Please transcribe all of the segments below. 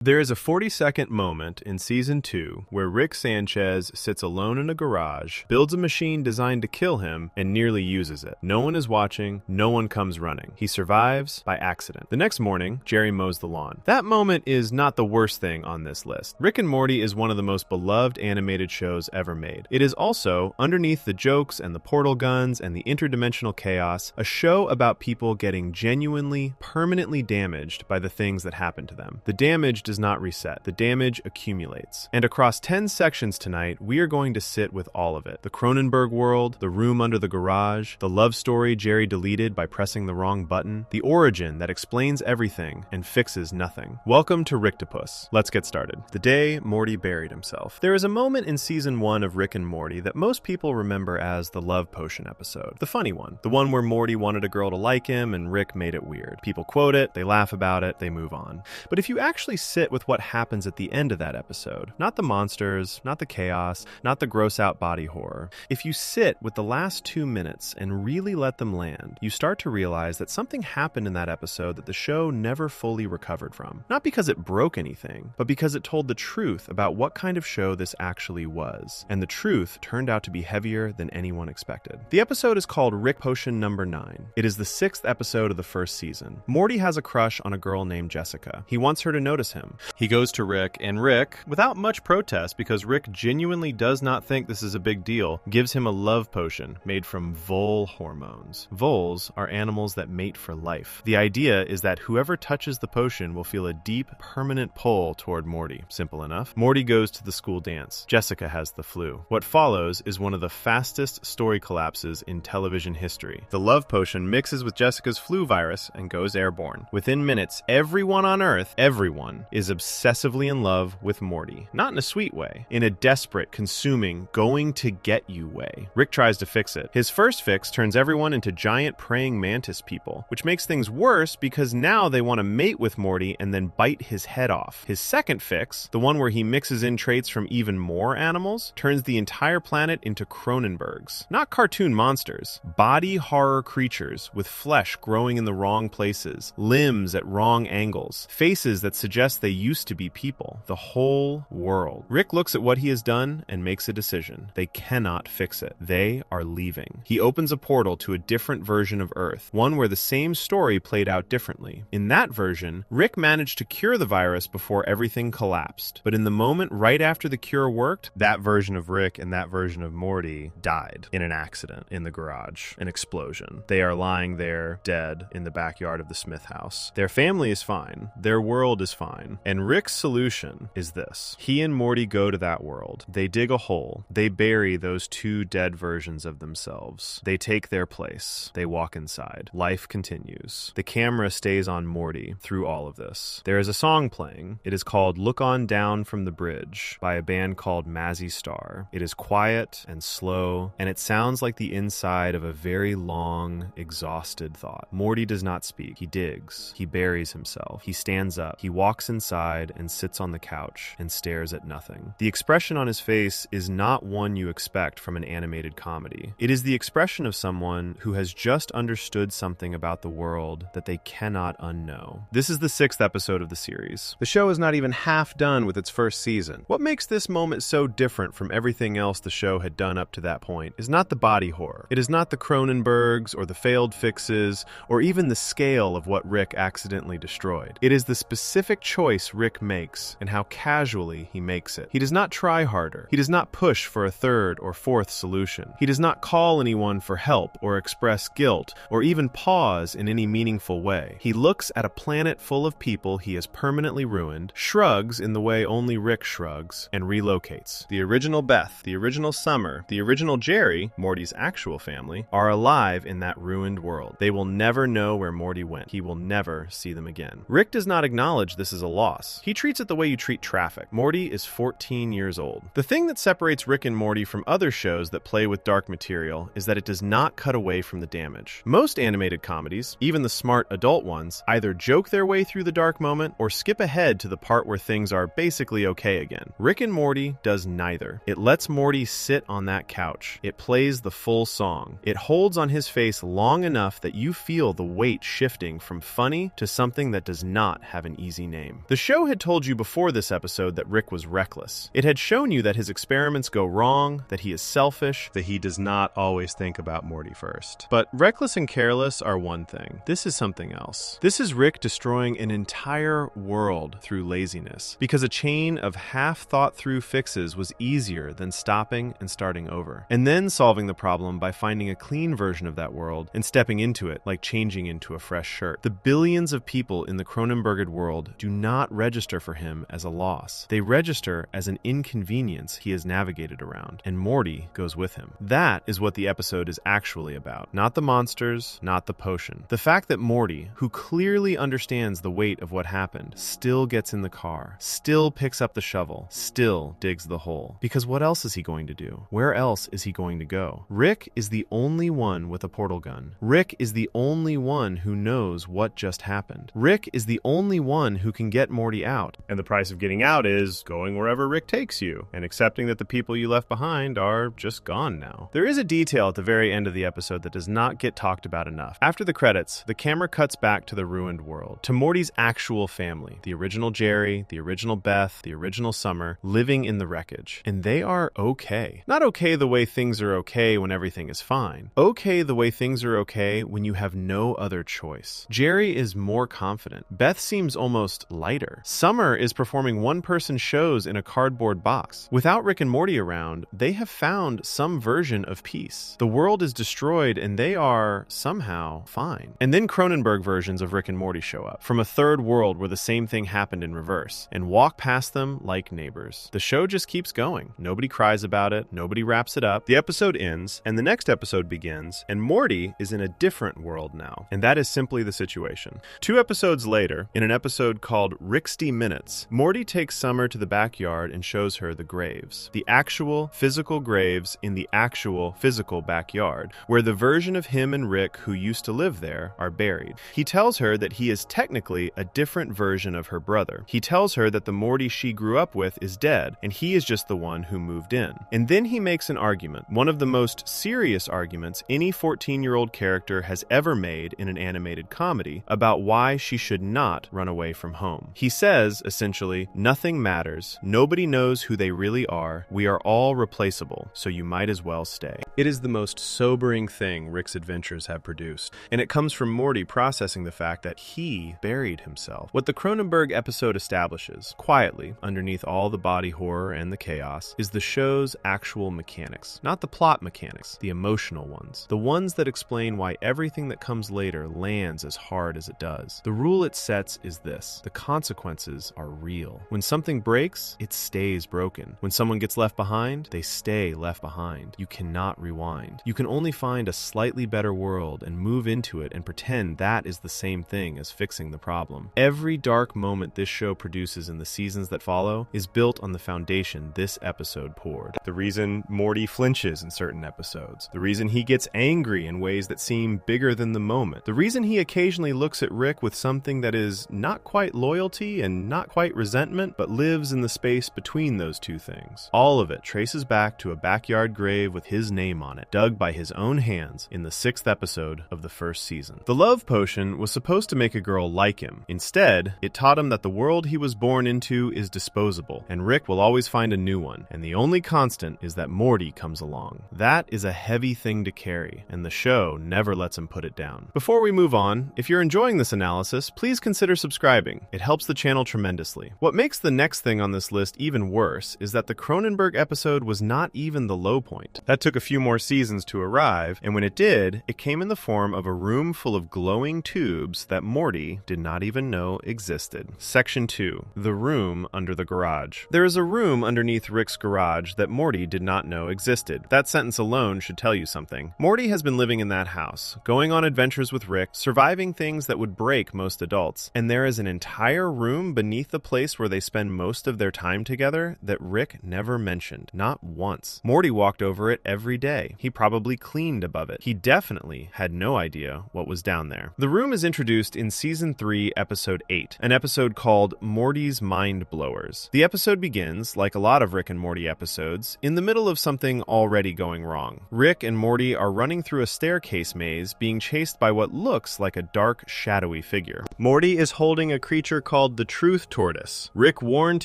There is a 40-second moment in Season 2 where Rick Sanchez sits alone in a garage, builds a machine designed to kill him, and nearly uses it. No one is watching, no one comes running. He survives by accident. The next morning, Jerry mows the lawn. That moment is not the worst thing on this list. Rick and Morty is one of the most beloved animated shows ever made. It is also, underneath the jokes and the portal guns and the interdimensional chaos, a show about people getting genuinely, permanently damaged by the things that happen to them. The damage does not reset. The damage accumulates. And across 10 sections tonight, we are going to sit with all of it. The Cronenberg world, the room under the garage, the love story Jerry deleted by pressing the wrong button, the origin that explains everything and fixes nothing. Welcome to Ricktopus. Let's get started. The day Morty buried himself. There is a moment in Season 1 of Rick and Morty that most people remember as the love potion episode. The funny one. The one where Morty wanted a girl to like him and Rick made it weird. People quote it, they laugh about it, they move on. But if you actually sit with what happens at the end of that episode, not the monsters, not the chaos, not the gross out body horror, if you sit with the last 2 minutes and really let them land, you start to realize that something happened in that episode that the show never fully recovered from. Not because it broke anything, but because it told the truth about what kind of show this actually was. And the truth turned out to be heavier than anyone expected. The episode is called Rick Potion Number 9. It is the 6th episode of the first season. Morty has a crush on a girl named Jessica. He wants her to notice him. He goes to Rick, and Rick, without much protest because Rick genuinely does not think this is a big deal, gives him a love potion made from vole hormones. Voles are animals that mate for life. The idea is that whoever touches the potion will feel a deep, permanent pull toward Morty. Simple enough. Morty goes to the school dance. Jessica has the flu. What follows is one of the fastest story collapses in television history. The love potion mixes with Jessica's flu virus and goes airborne. Within minutes, everyone on Earth, everyone, is obsessively in love with Morty. Not in a sweet way. In a desperate, consuming, going to get you way. Rick tries to fix it. His first fix turns everyone into giant praying mantis people, which makes things worse because now they want to mate with Morty and then bite his head off. His second fix, the one where he mixes in traits from even more animals, turns the entire planet into Cronenbergs. Not cartoon monsters. Body horror creatures with flesh growing in the wrong places, limbs at wrong angles, faces that suggest they used to be people. The whole world. Rick looks at what he has done and makes a decision. They cannot fix it. They are leaving. He opens a portal to a different version of Earth, one where the same story played out differently. In that version, Rick managed to cure the virus before everything collapsed. But in the moment right after the cure worked, that version of Rick and that version of Morty died in an accident in the garage, an explosion. They are lying there, dead, in the backyard of the Smith house. Their family is fine. Their world is fine. And Rick's solution is this. He and Morty go to that world. They dig a hole. They bury those two dead versions of themselves. They take their place. They walk inside. Life continues. The camera stays on Morty through all of this. There is a song playing. It is called Look On Down from the Bridge by a band called Mazzy Star. It is quiet and slow, and it sounds like the inside of a very long, exhausted thought. Morty does not speak. He digs. He buries himself. He stands up. He walks inside and sits on the couch and stares at nothing. The expression on his face is not one you expect from an animated comedy. It is the expression of someone who has just understood something about the world that they cannot unknow. This is the 6th episode of the series. The show is not even half done with its first season. What makes this moment so different from everything else the show had done up to that point is not the body horror. It is not the Cronenbergs or the failed fixes or even the scale of what Rick accidentally destroyed. It is the specific choice Rick makes and how casually he makes it. He does not try harder. He does not push for a third or fourth solution. He does not call anyone for help or express guilt or even pause in any meaningful way. He looks at a planet full of people he has permanently ruined, shrugs in the way only Rick shrugs, and relocates. The original Beth, the original Summer, the original Jerry, Morty's actual family, are alive in that ruined world. They will never know where Morty went. He will never see them again. Rick does not acknowledge this is a loss. He treats it the way you treat traffic. Morty is 14 years old. The thing that separates Rick and Morty from other shows that play with dark material is that it does not cut away from the damage. Most animated comedies, even the smart adult ones, either joke their way through the dark moment or skip ahead to the part where things are basically okay again. Rick and Morty does neither. It lets Morty sit on that couch. It plays the full song. It holds on his face long enough that you feel the weight shifting from funny to something that does not have an easy name. The show had told you before this episode that Rick was reckless. It had shown you that his experiments go wrong, that he is selfish, that he does not always think about Morty first. But reckless and careless are one thing. This is something else. This is Rick destroying an entire world through laziness, because a chain of half-thought-through fixes was easier than stopping and starting over, and then solving the problem by finding a clean version of that world and stepping into it like changing into a fresh shirt. The billions of people in the Cronenberged world do not register for him as a loss. They register as an inconvenience he has navigated around, and Morty goes with him. That is what the episode is actually about. Not the monsters, not the potion. The fact that Morty, who clearly understands the weight of what happened, still gets in the car, still picks up the shovel, still digs the hole. Because what else is he going to do? Where else is he going to go? Rick is the only one with a portal gun. Rick is the only one who knows what just happened. Rick is the only one who can get Morty out. And the price of getting out is going wherever Rick takes you, and accepting that the people you left behind are just gone now. There is a detail at the very end of the episode that does not get talked about enough. After the credits, the camera cuts back to the ruined world, to Morty's actual family, the original Jerry, the original Beth, the original Summer, living in the wreckage. And they are okay. Not okay the way things are okay when everything is fine. Okay the way things are okay when you have no other choice. Jerry is more confident. Beth seems almost lighter. Summer is performing one-person shows in a cardboard box. Without Rick and Morty around, they have found some version of peace. The world is destroyed and they are somehow fine. And then Cronenberg versions of Rick and Morty show up from a third world where the same thing happened in reverse and walk past them like neighbors. The show just keeps going. Nobody cries about it. Nobody wraps it up. The episode ends and the next episode begins, and Morty is in a different world now. And that is simply the situation. 2 episodes later, in an episode called Ricksty Minutes, Morty takes Summer to the backyard and shows her the graves. The actual physical graves in the actual physical backyard, where the version of him and Rick who used to live there are buried. He tells her that he is technically a different version of her brother. He tells her that the Morty she grew up with is dead, and he is just the one who moved in. And then he makes an argument, one of the most serious arguments any 14-year-old character has ever made in an animated comedy, about why she should not run away from home. He says, essentially, nothing matters, nobody knows who they really are, we are all replaceable, so you might as well stay. It is the most sobering thing Rick's adventures have produced, and it comes from Morty processing the fact that he buried himself. What the Cronenberg episode establishes, quietly, underneath all the body horror and the chaos, is the show's actual mechanics. Not the plot mechanics, the emotional ones. The ones that explain why everything that comes later lands as hard as it does. The rule it sets is this: the consequences are real. When something breaks, it stays broken. When someone gets left behind, they stay left behind. You cannot rewind. You can only find a slightly better world and move into it and pretend that is the same thing as fixing the problem. Every dark moment this show produces in the seasons that follow is built on the foundation this episode poured. The reason Morty flinches in certain episodes. The reason he gets angry in ways that seem bigger than the moment. The reason he occasionally looks at Rick with something that is not quite loyalty and not quite resentment, but lives in the space between those two things. All of it traces back to a backyard grave with his name on it, dug by his own hands in the 6th episode of the first season. The love potion was supposed to make a girl like him. Instead, it taught him that the world he was born into is disposable, and Rick will always find a new one, and the only constant is that Morty comes along. That is a heavy thing to carry, and the show never lets him put it down. Before we move on, if you're enjoying this analysis, please consider subscribing. It helps the channel tremendously. What makes the next thing on this list even worse is that the Cronenberg episode was not even the low point. That took a few more seasons to arrive, and when it did, it came in the form of a room full of glowing tubes that Morty did not even know existed. Section 2. The room under the garage. There is a room underneath Rick's garage that Morty did not know existed. That sentence alone should tell you something. Morty has been living in that house, going on adventures with Rick, surviving things that would break most adults, and there is an entire room beneath the place where they spend most of their time together that Rick never mentioned, not once. Morty walked over it every day. He probably cleaned above it. He definitely had no idea what was down there. The room is introduced in Season 3, Episode 8, an episode called Morty's Mind Blowers. The episode begins, like a lot of Rick and Morty episodes, in the middle of something already going wrong. Rick and Morty are running through a staircase maze, being chased by what looks like a dark, shadowy figure. Morty is holding a creature called called the truth tortoise. Rick warned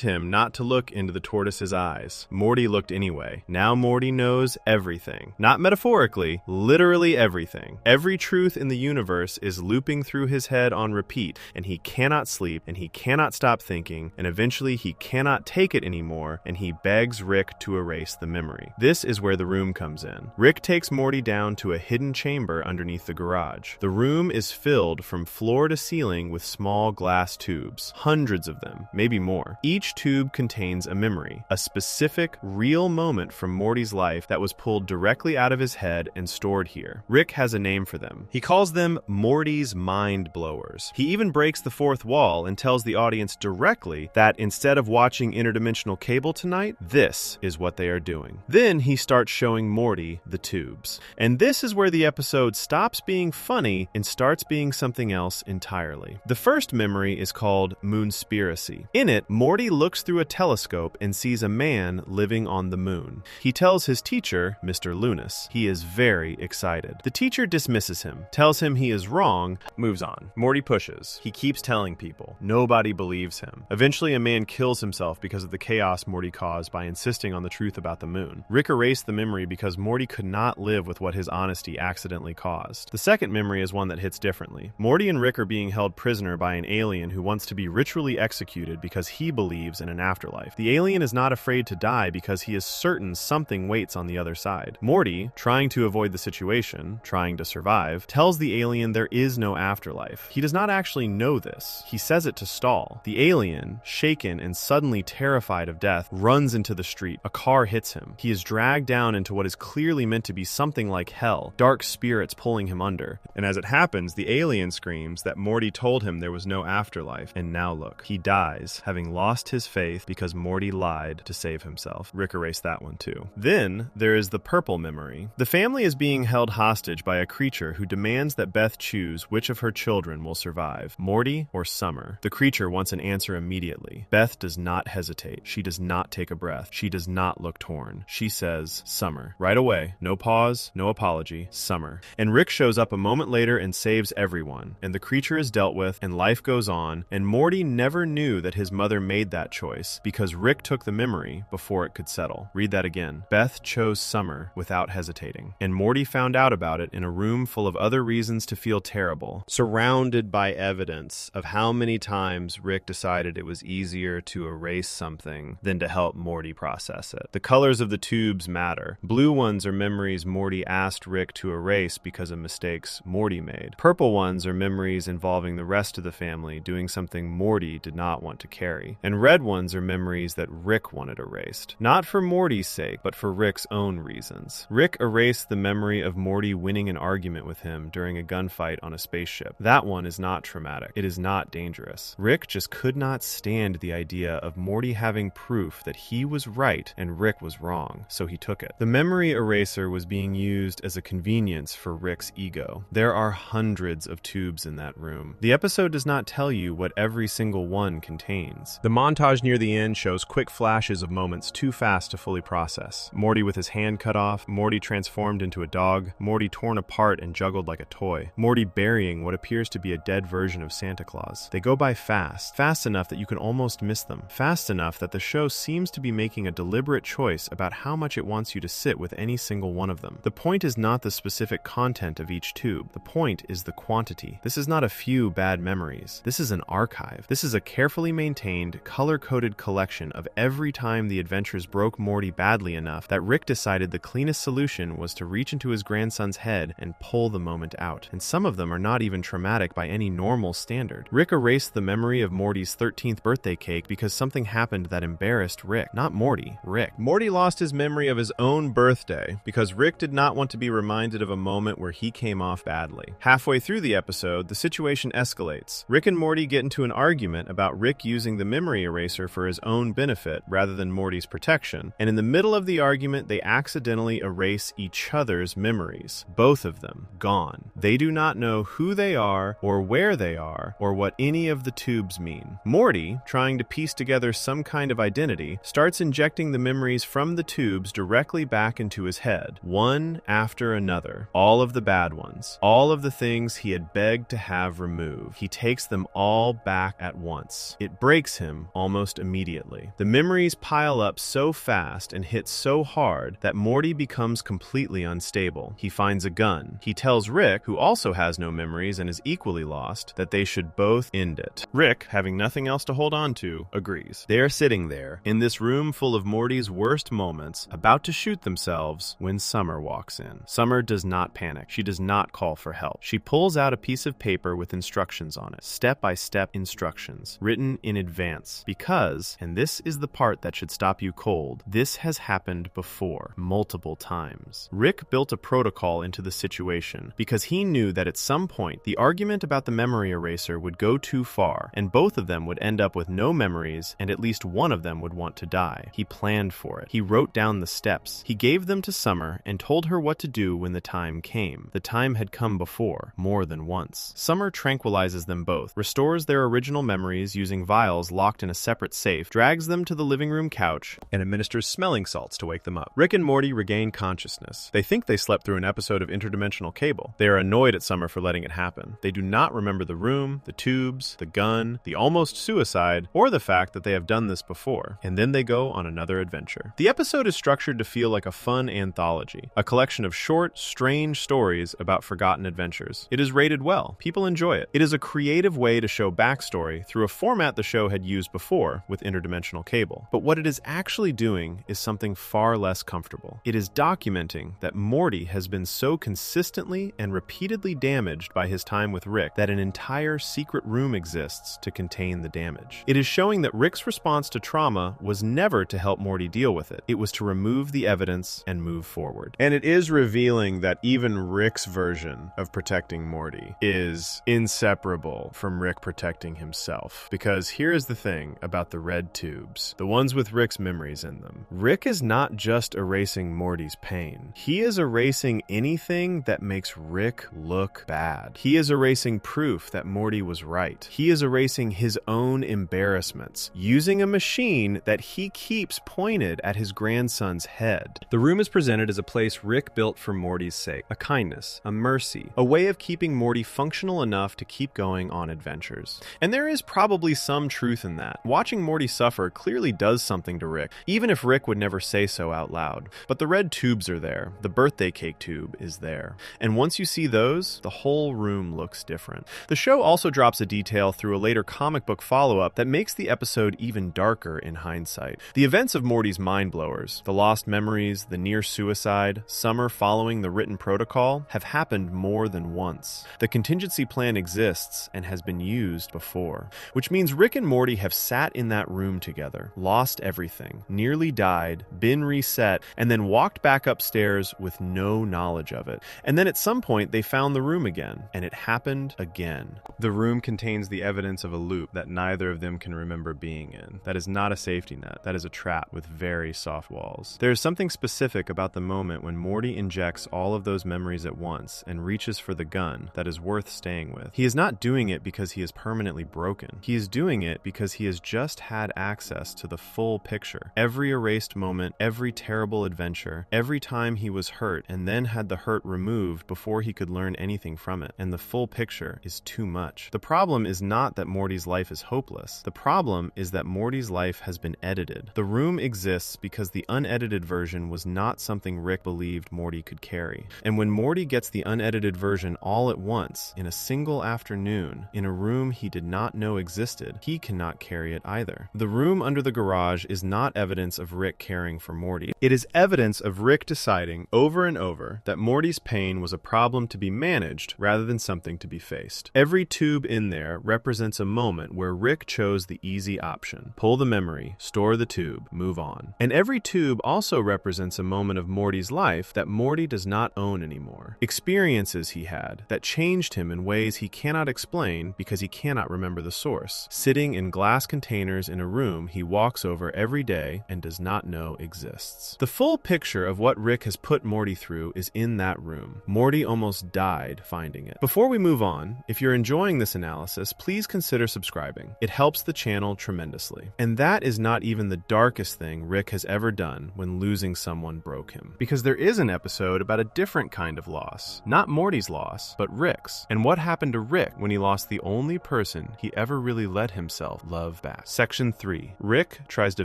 him not to look into the tortoise's eyes. Morty looked anyway. Now Morty knows everything. Not metaphorically, literally everything. Every truth in the universe is looping through his head on repeat, and he cannot sleep, and he cannot stop thinking, and eventually he cannot take it anymore, and he begs Rick to erase the memory. This is where the room comes in. Rick takes Morty down to a hidden chamber underneath the garage. The room is filled from floor to ceiling with small glass tubes. Hundreds of them, maybe more. Each tube contains a memory, a specific, real moment from Morty's life that was pulled directly out of his head and stored here. Rick has a name for them. He calls them Morty's mind blowers. He even breaks the fourth wall and tells the audience directly that instead of watching interdimensional cable tonight, this is what they are doing. Then he starts showing Morty the tubes. And this is where the episode stops being funny and starts being something else entirely. The first memory is called Moonspiracy. In it, Morty looks through a telescope and sees a man living on the moon. He tells his teacher, Mr. Lunas. He is very excited. The teacher dismisses him, tells him he is wrong, moves on. Morty pushes. He keeps telling people. Nobody believes him. Eventually, a man kills himself because of the chaos Morty caused by insisting on the truth about the moon. Rick erased the memory because Morty could not live with what his honesty accidentally caused. The second memory is one that hits differently. Morty and Rick are being held prisoner by an alien who wants to be ritually executed because he believes in an afterlife. The alien is not afraid to die because he is certain something waits on the other side. Morty, trying to avoid the situation, trying to survive, tells the alien there is no afterlife. He does not actually know this. He says it to stall. The alien, shaken and suddenly terrified of death, runs into the street. A car hits him. He is dragged down into what is clearly meant to be something like hell, dark spirits pulling him under. And as it happens, the alien screams that Morty told him there was no afterlife, and now look. He dies, having lost his faith because Morty lied to save himself. Rick erased that one too. Then there is the purple memory. The family is being held hostage by a creature who demands that Beth choose which of her children will survive, Morty or Summer. The creature wants an answer immediately. Beth does not hesitate. She does not take a breath. She does not look torn. She says, Summer. Right away. No pause, no apology. Summer. And Rick shows up a moment later and saves everyone. And the creature is dealt with, and life goes on, and Morty never knew that his mother made that choice because Rick took the memory before it could settle. Read that again. Beth chose Summer without hesitating. And Morty found out about it in a room full of other reasons to feel terrible, surrounded by evidence of how many times Rick decided it was easier to erase something than to help Morty process it. The colors of the tubes matter. Blue ones are memories Morty asked Rick to erase because of mistakes Morty made. Purple ones are memories involving the rest of the family doing something Morty did not want to carry. And red ones are memories that Rick wanted erased. Not for Morty's sake, but for Rick's own reasons. Rick erased the memory of Morty winning an argument with him during a gunfight on a spaceship. That one is not traumatic. It is not dangerous. Rick just could not stand the idea of Morty having proof that he was right and Rick was wrong, so he took it. The memory eraser was being used as a convenience for Rick's ego. There are hundreds of tubes in that room. The episode does not tell you what every single one contains. The montage near the end shows quick flashes of moments too fast to fully process. Morty with his hand cut off, Morty transformed into a dog, Morty torn apart and juggled like a toy, Morty burying what appears to be a dead version of Santa Claus. They go by fast enough that you can almost miss them, fast enough that the show seems to be making a deliberate choice about how much it wants you to sit with any single one of them. The point is not the specific content of each tube. The point is the quantity. This is not a few bad memories. This is an archive. This is a carefully maintained, color-coded collection of every time the adventures broke Morty badly enough that Rick decided the cleanest solution was to reach into his grandson's head and pull the moment out. And some of them are not even traumatic by any normal standard. Rick erased the memory of Morty's 13th birthday cake because something happened that embarrassed Rick. Not Morty, Rick. Morty lost his memory of his own birthday because Rick did not want to be reminded of a moment where he came off badly. Halfway through the episode, the situation escalates. Rick and Morty get into an argument about Rick using the memory eraser for his own benefit rather than Morty's protection, and in the middle of the argument, they accidentally erase each other's memories. Both of them. Gone. They do not know who they are, or where they are, or what any of the tubes mean. Morty, trying to piece together some kind of identity, starts injecting the memories from the tubes directly back into his head, one after another. All of the bad ones. All of the things he had begged to have removed. He takes them all back black at once. It breaks him almost immediately. The memories pile up so fast and hit so hard that Morty becomes completely unstable. He finds a gun. He tells Rick, who also has no memories and is equally lost, that they should both end it. Rick, having nothing else to hold on to, agrees. They are sitting there, in this room full of Morty's worst moments, about to shoot themselves when Summer walks in. Summer does not panic. She does not call for help. She pulls out a piece of paper with instructions on it, step-by-step instructions, written in advance, because, and this is the part that should stop you cold, this has happened before, multiple times. Rick built a protocol into the situation because he knew that at some point the argument about the memory eraser would go too far, and both of them would end up with no memories, and at least one of them would want to die. He planned for it. He wrote down the steps. He gave them to Summer and told her what to do when the time came. The time had come before, more than once. Summer tranquilizes them both, restores their original memories using vials locked in a separate safe, drags them to the living room couch, and administers smelling salts to wake them up. Rick and Morty regain consciousness. They think they slept through an episode of Interdimensional Cable. They are annoyed at Summer for letting it happen. They do not remember the room, the tubes, the gun, the almost suicide, or the fact that they have done this before. And then they go on another adventure. The episode is structured to feel like a fun anthology, a collection of short, strange stories about forgotten adventures. It is rated well. People enjoy it. It is a creative way to show backstory through a format the show had used before with Interdimensional Cable. But what it is actually doing is something far less comfortable. It is documenting that Morty has been so consistently and repeatedly damaged by his time with Rick that an entire secret room exists to contain the damage. It is showing that Rick's response to trauma was never to help Morty deal with it. It was to remove the evidence and move forward. And it is revealing that even Rick's version of protecting Morty is inseparable from Rick protecting himself. Because here is the thing about the red tubes, the ones with Rick's memories in them. Rick is not just erasing Morty's pain. He is erasing anything that makes Rick look bad. He is erasing proof that Morty was right. He is erasing his own embarrassments, using a machine that he keeps pointed at his grandson's head. The room is presented as a place Rick built for Morty's sake, a kindness, a mercy, a way of keeping Morty functional enough to keep going on adventures. And there is probably some truth in that. Watching Morty suffer clearly does something to Rick, even if Rick would never say so out loud. But the red tubes are there. The birthday cake tube is there. And once you see those, the whole room looks different. The show also drops a detail through a later comic book follow-up that makes the episode even darker in hindsight. The events of Morty's mind blowers, the lost memories, the near suicide, Summer following the written protocol, have happened more than once. The contingency plan exists and has been used before, which means Rick and Morty have sat in that room together, lost everything, nearly died, been reset, and then walked back upstairs with no knowledge of it. And then at some point they found the room again, and it happened again. The room contains the evidence of a loop that neither of them can remember being in. That is not a safety net. That is a trap with very soft walls. There is something specific about the moment when Morty injects all of those memories at once and reaches for the gun that is worth staying with. He is not doing it because he is permanently broken. He is doing it because he has just had access to the full picture. Every erased moment, every terrible adventure, every time he was hurt and then had the hurt removed before he could learn anything from it. And the full picture is too much. The problem is not that Morty's life is hopeless. The problem is that Morty's life has been edited. The room exists because the unedited version was not something Rick believed Morty could carry. And when Morty gets the unedited version all at once, in a single afternoon, in a room he did not know existed, he cannot carry it either. The room under the garage is not evidence of Rick caring for Morty. It is evidence of Rick deciding over and over that Morty's pain was a problem to be managed rather than something to be faced. Every tube in there represents a moment where Rick chose the easy option. Pull the memory, store the tube, move on. And every tube also represents a moment of Morty's life that Morty does not own anymore. Experiences he had that changed him in ways he cannot explain because he cannot remember the source. Sitting in glass containers in a room he walks over every day and does not know exists. The full picture of what Rick has put Morty through is in that room. Morty almost died finding it. Before we move on, if you're enjoying this analysis, please consider subscribing. It helps the channel tremendously. And that is not even the darkest thing Rick has ever done when losing someone broke him. Because there is an episode about a different kind of loss. Not Morty's loss, but Rick's. And what happened to Rick when he lost the only person he ever really let himself love back. Section 3. Rick tries to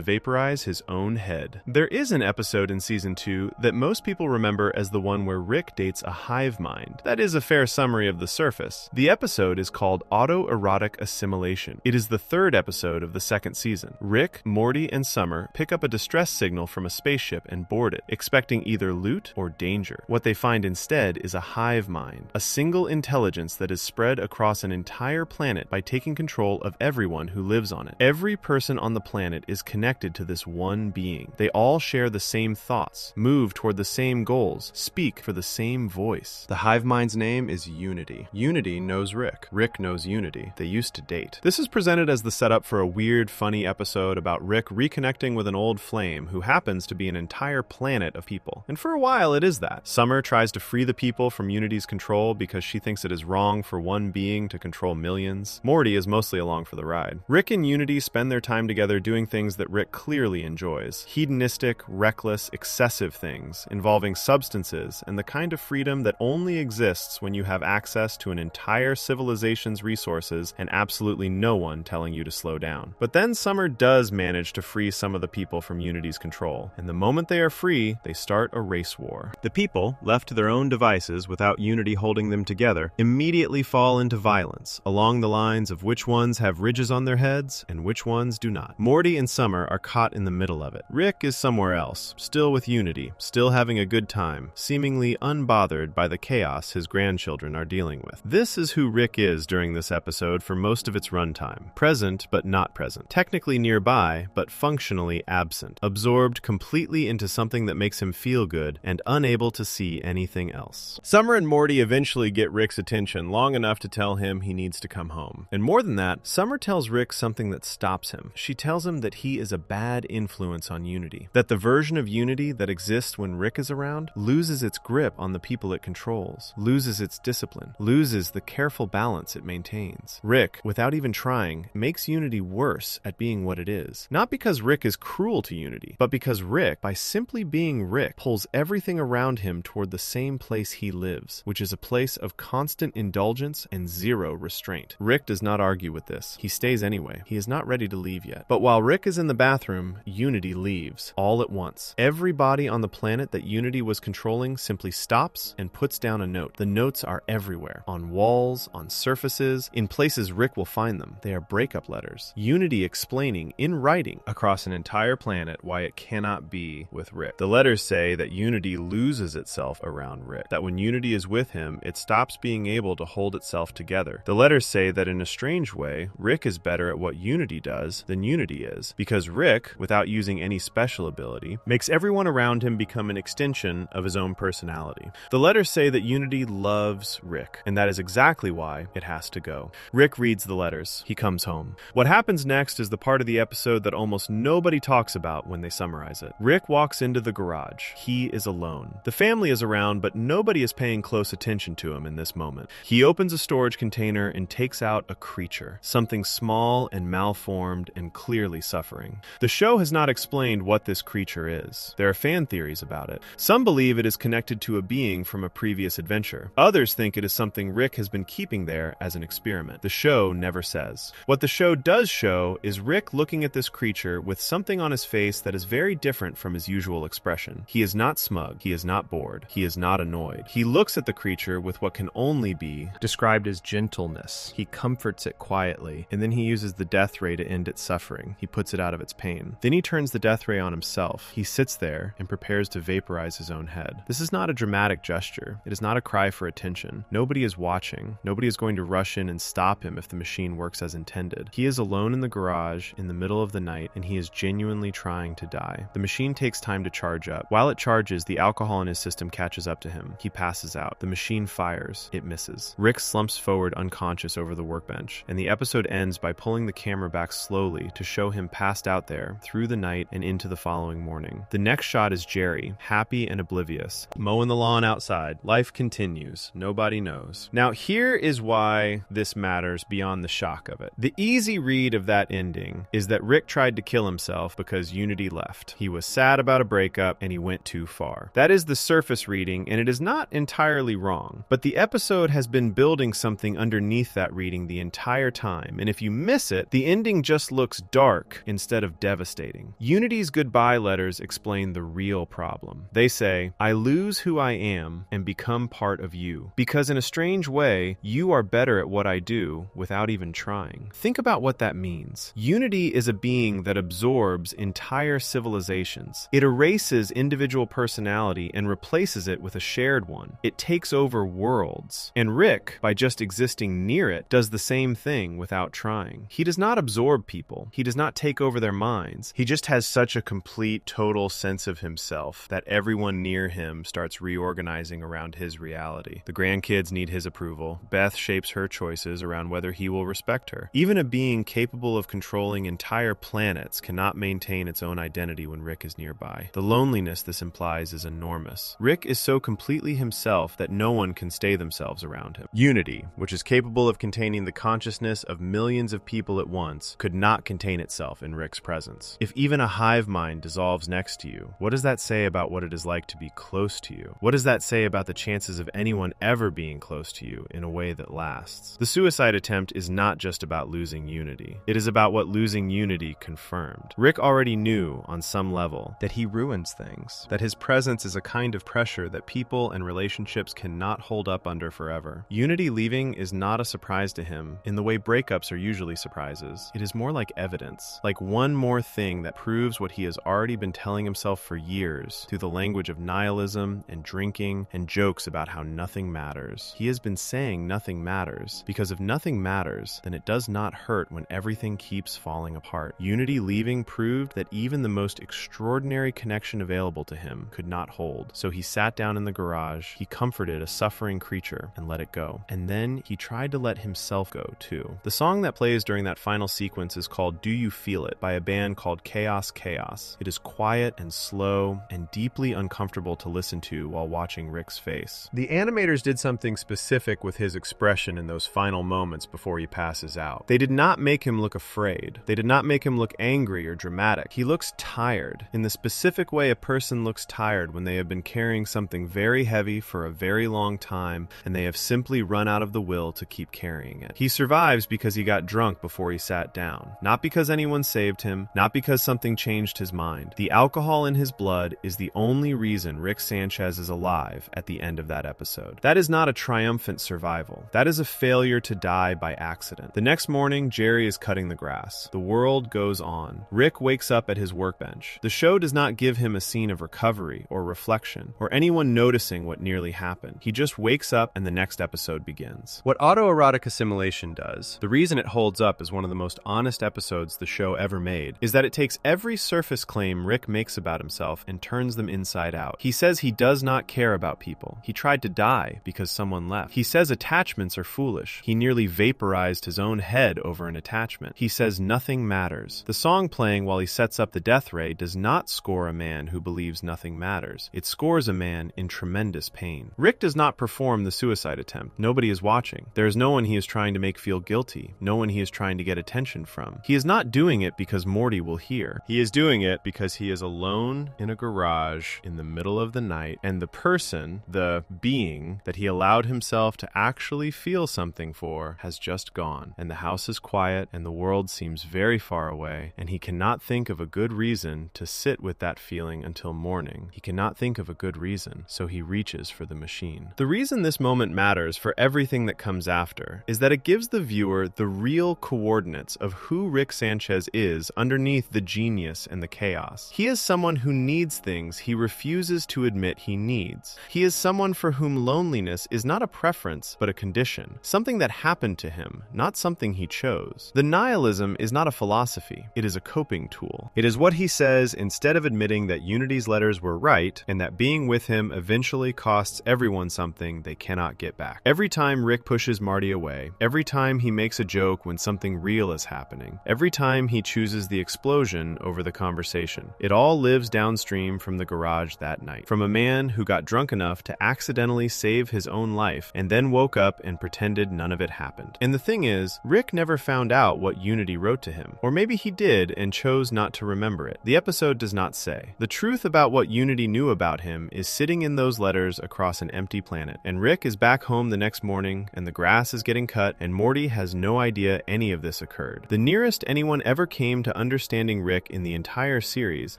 vaporize his own head. There is an episode in Season 2 that most people remember as the one where Rick dates a hive mind. That is a fair summary of the surface. The episode is called Autoerotic Assimilation. It is the third episode of the second season. Rick, Morty, and Summer pick up a distress signal from a spaceship and board it, expecting either loot or danger. What they find instead is a hive mind, a single intelligence that is spread across an entire planet by taking control of everyone who lives on it. Every person on the planet is connected to this one being. They all share the same thoughts, move toward the same goals, speak for the same voice. The hive mind's name is Unity. Unity knows Rick. Rick knows Unity. They used to date. This is presented as the setup for a weird, funny episode about Rick reconnecting with an old flame who happens to be an entire planet of people. And for a while, it is that. Summer tries to free the people from Unity's control because she thinks it is wrong for one being to control millions. Morty is mostly along for the ride. Rick and Unity spend their time together doing things that Rick clearly enjoys. Hedonistic, reckless, excessive things involving substances and the kind of freedom that only exists when you have access to an entire civilization's resources and absolutely no one telling you to slow down. But then Summer does manage to free some of the people from Unity's control, and the moment they are free, they start a race war. The people, left to their own devices without Unity holding them together, immediately fall into violence, along the lines of which ones have ridges on their heads and which ones do not. Morty and Summer are caught in the middle of it. Rick is somewhere else, still with Unity, still having a good time, seemingly unbothered by the chaos his grandchildren are dealing with. This is who Rick is during this episode for most of its runtime. Present, but not present. Technically nearby, but functionally absent. Absorbed completely into something that makes him feel good and unable to see anything else. Summer and Morty eventually get Rick's attention long enough to tell him he needs to come home. And more than that, Summer tells Rick something that stops him. She tells him that he is a bad influence on Unity. That the version of Unity that exists when Rick is around loses its grip on the people it controls, loses its discipline, loses the careful balance it maintains. Rick, without even trying, makes Unity worse at being what it is. Not because Rick is cruel to Unity, but because Rick, by simply being Rick, pulls everything around him toward the same place he lives, which is a place of constant indulgence and zero restraint. Rick does not argue with this. He stays anyway. He is not ready to leave yet. But while Rick is in the bathroom, Unity leaves, all at once. Everybody on the planet that Unity was controlling simply stops and puts down a note. The notes are everywhere. On walls, on surfaces, in places Rick will find them. They are breakup letters. Unity explaining, in writing, across an entire planet why it cannot be with Rick. The letters say that Unity loses itself around Rick. That when Unity is with him, it stops being able to hold itself together. The letters say that in a strange way, Rick is better at what Unity does than Unity is, because Rick, without using any special ability, makes everyone around him become an extension of his own personality. The letters say that Unity loves Rick, and that is exactly why it has to go. Rick reads the letters. He comes home. What happens next is the part of the episode that almost nobody talks about when they summarize it. Rick walks into the garage. He is alone. The family is around, but nobody is paying close attention to him in this moment. He opens a storage container and takes out a creature, something small and malformed and clearly suffering. The show has not explained what this creature is. There are fan theories about it. Some believe it is connected to a being from a previous adventure. Others think it is something Rick has been keeping there as an experiment. The show never says. What the show does show is Rick looking at this creature with something on his face that is very different from his usual expression. He is not smug. He is not bored. He is not annoyed. He looks at the creature with what can only be described as gentleness. He comforts it quietly, and then he uses the death ray to end its suffering. He puts it out of its pain. Then he turns the death ray on himself. He sits there and prepares to vaporize his own head. This is not a dramatic gesture. It is not a cry for attention. Nobody is watching. Nobody is going to rush in and stop him if the machine works as intended. He is alone in the garage in the middle of the night, and he is genuinely trying to die. The machine takes time to charge up. While it charges, the alcohol in his system catches up to him. He passes out. The machine fires. It misses. Rick slumps forward unconscious over the workbench, and the episode ends by pulling the camera back slowly to show him passed out there through the night and into the following morning. The next shot is Jerry, happy and oblivious, mowing the lawn outside. Life continues. Nobody knows. Now, here is why this matters beyond the shock of it. The easy read of that ending is that Rick tried to kill himself because Unity left. He was sad about a breakup and he went too far. That is the surface reading, and it is not entirely wrong. But the episode has been building something underneath that reading the entire time, and if you miss it, the ending just looks dark instead of devastating. Unity's goodbye letters explain the real problem. They say, "I lose who I am and become part of you, because in a strange way, you are better at what I do without even trying." Think about what that means. Unity is a being that absorbs entire civilizations. It erases individual personality and replaces it with a shared one. It takes over worlds. And Rick, by just existing near it, does the same thing without trying. He does not absorb people. He does not take over their minds. He just has such a complete, total sense of himself that everyone near him starts reorganizing around his reality. The grandkids need his approval. Beth shapes her choices around whether he will respect her. Even a being capable of controlling entire planets cannot maintain its own identity when Rick is nearby. The loneliness this implies is enormous. Rick is so completely himself that no one can stay themselves around him. Unity, which is capable of containing the consciousness of millions of people at once, could not contain itself in Rick's presence. If even a hive mind dissolves next to you, what does that say about what it is like to be close to you? What does that say about the chances of anyone ever being close to you in a way that lasts? The suicide attempt is not just about losing Unity. It is about what losing Unity confirmed. Rick already knew, on some level, that he ruins things, that his presence is a kind of pressure that people and relationships cannot hold up under forever. Unity leaving is not a surprise to him in the way breakups are usually surprises. It is more like evidence, like one more thing that proves what he has already been telling himself for years through the language of nihilism and drinking and jokes about how nothing matters. He has been saying nothing matters because if nothing matters, then it does not hurt when everything keeps falling apart. Unity leaving proved that even the most extraordinary connection available to him could not hold. So he sat down in the garage, he comforted a suffering creature and let it go. And then he tried to let himself go too. The song that plays during that final sequence is called "Do You Feel It" by a band called Chaos Chaos. It is quiet and slow and deeply uncomfortable to listen to while watching Rick's face. The animators did something specific with his expression in those final moments before he passes out. They did not make him look afraid. They did not make him look angry or dramatic. He looks tired, in the specific way a person looks tired when they have been carrying something very heavy for a very long time and they have simply run out of the will to keep carrying it. He survives because he got drunk before he sat down. Not because anyone saved him, not because something changed his mind. The alcohol in his blood is the only reason Rick Sanchez is alive at the end of that episode. That is not a triumphant survival. That is a failure to die by accident. The next morning, Jerry is cutting the grass. The world goes on. Rick wakes up at his workbench. The show does not give him a scene of recovery or reflection or anyone noticing what nearly happened. He just wakes up and the next episode begins. What autoerotic assimilation does, the reason it holds up as one of the most honest episodes the show ever made, is that it takes every surface claim Rick makes about himself and turns them inside out. He says he does not care about people. He tried to die because someone left. He says attachments are foolish. He nearly vaporized his own head over an attachment. He says nothing matters. The song playing while he sets up the death ray does not score a man who believes nothing matters. It scores a man in tremendous pain. Rick does not perform the suicide attempt. Nobody is watching. There is no one he is trying to make feel guilty. No one he is trying to get attention from. He is not doing it because Morty will hear. He is doing it because he is alone in a garage in the middle of the night, and the person, the being that he allowed himself to actually feel something for, has just gone. And the house is quiet, and the world seems very far away, and he cannot think of a good reason to sit with that feeling until morning. He cannot think of a good reason, so he reaches for the machine. The reason this moment matters for everything that comes after is that it gives the viewer the real coordinates of who Rick Sanchez is underneath the genius and the chaos. He is someone who needs things he refuses to admit he needs. He is someone for whom loneliness is not a preference, but a condition. Something that happened to him, not something he chose. The nihilism is not a philosophy. It is a coping tool. It is what he says instead of admitting that Unity's letters were right and that being with him eventually costs everyone something they cannot get back. Every time Rick pushes Marty away, every time he makes a joke when something real is happening, every time he chooses the explosion over the conversation, it all lives downstream from the garage that night. From a man who got drunk enough to accidentally save his own life and then woke up and pretended none of it happened. And the thing is, Rick never found out what Unity wrote to him. Or maybe he did and chose not to remember it. The episode does not say. The truth about what Unity knew about him is sitting in those letters across an empty planet. And Rick is back home the next morning, and the grass is getting cut, and Morty has no idea any of this occurred. The nearest anyone ever came to understanding Rick in the entire series,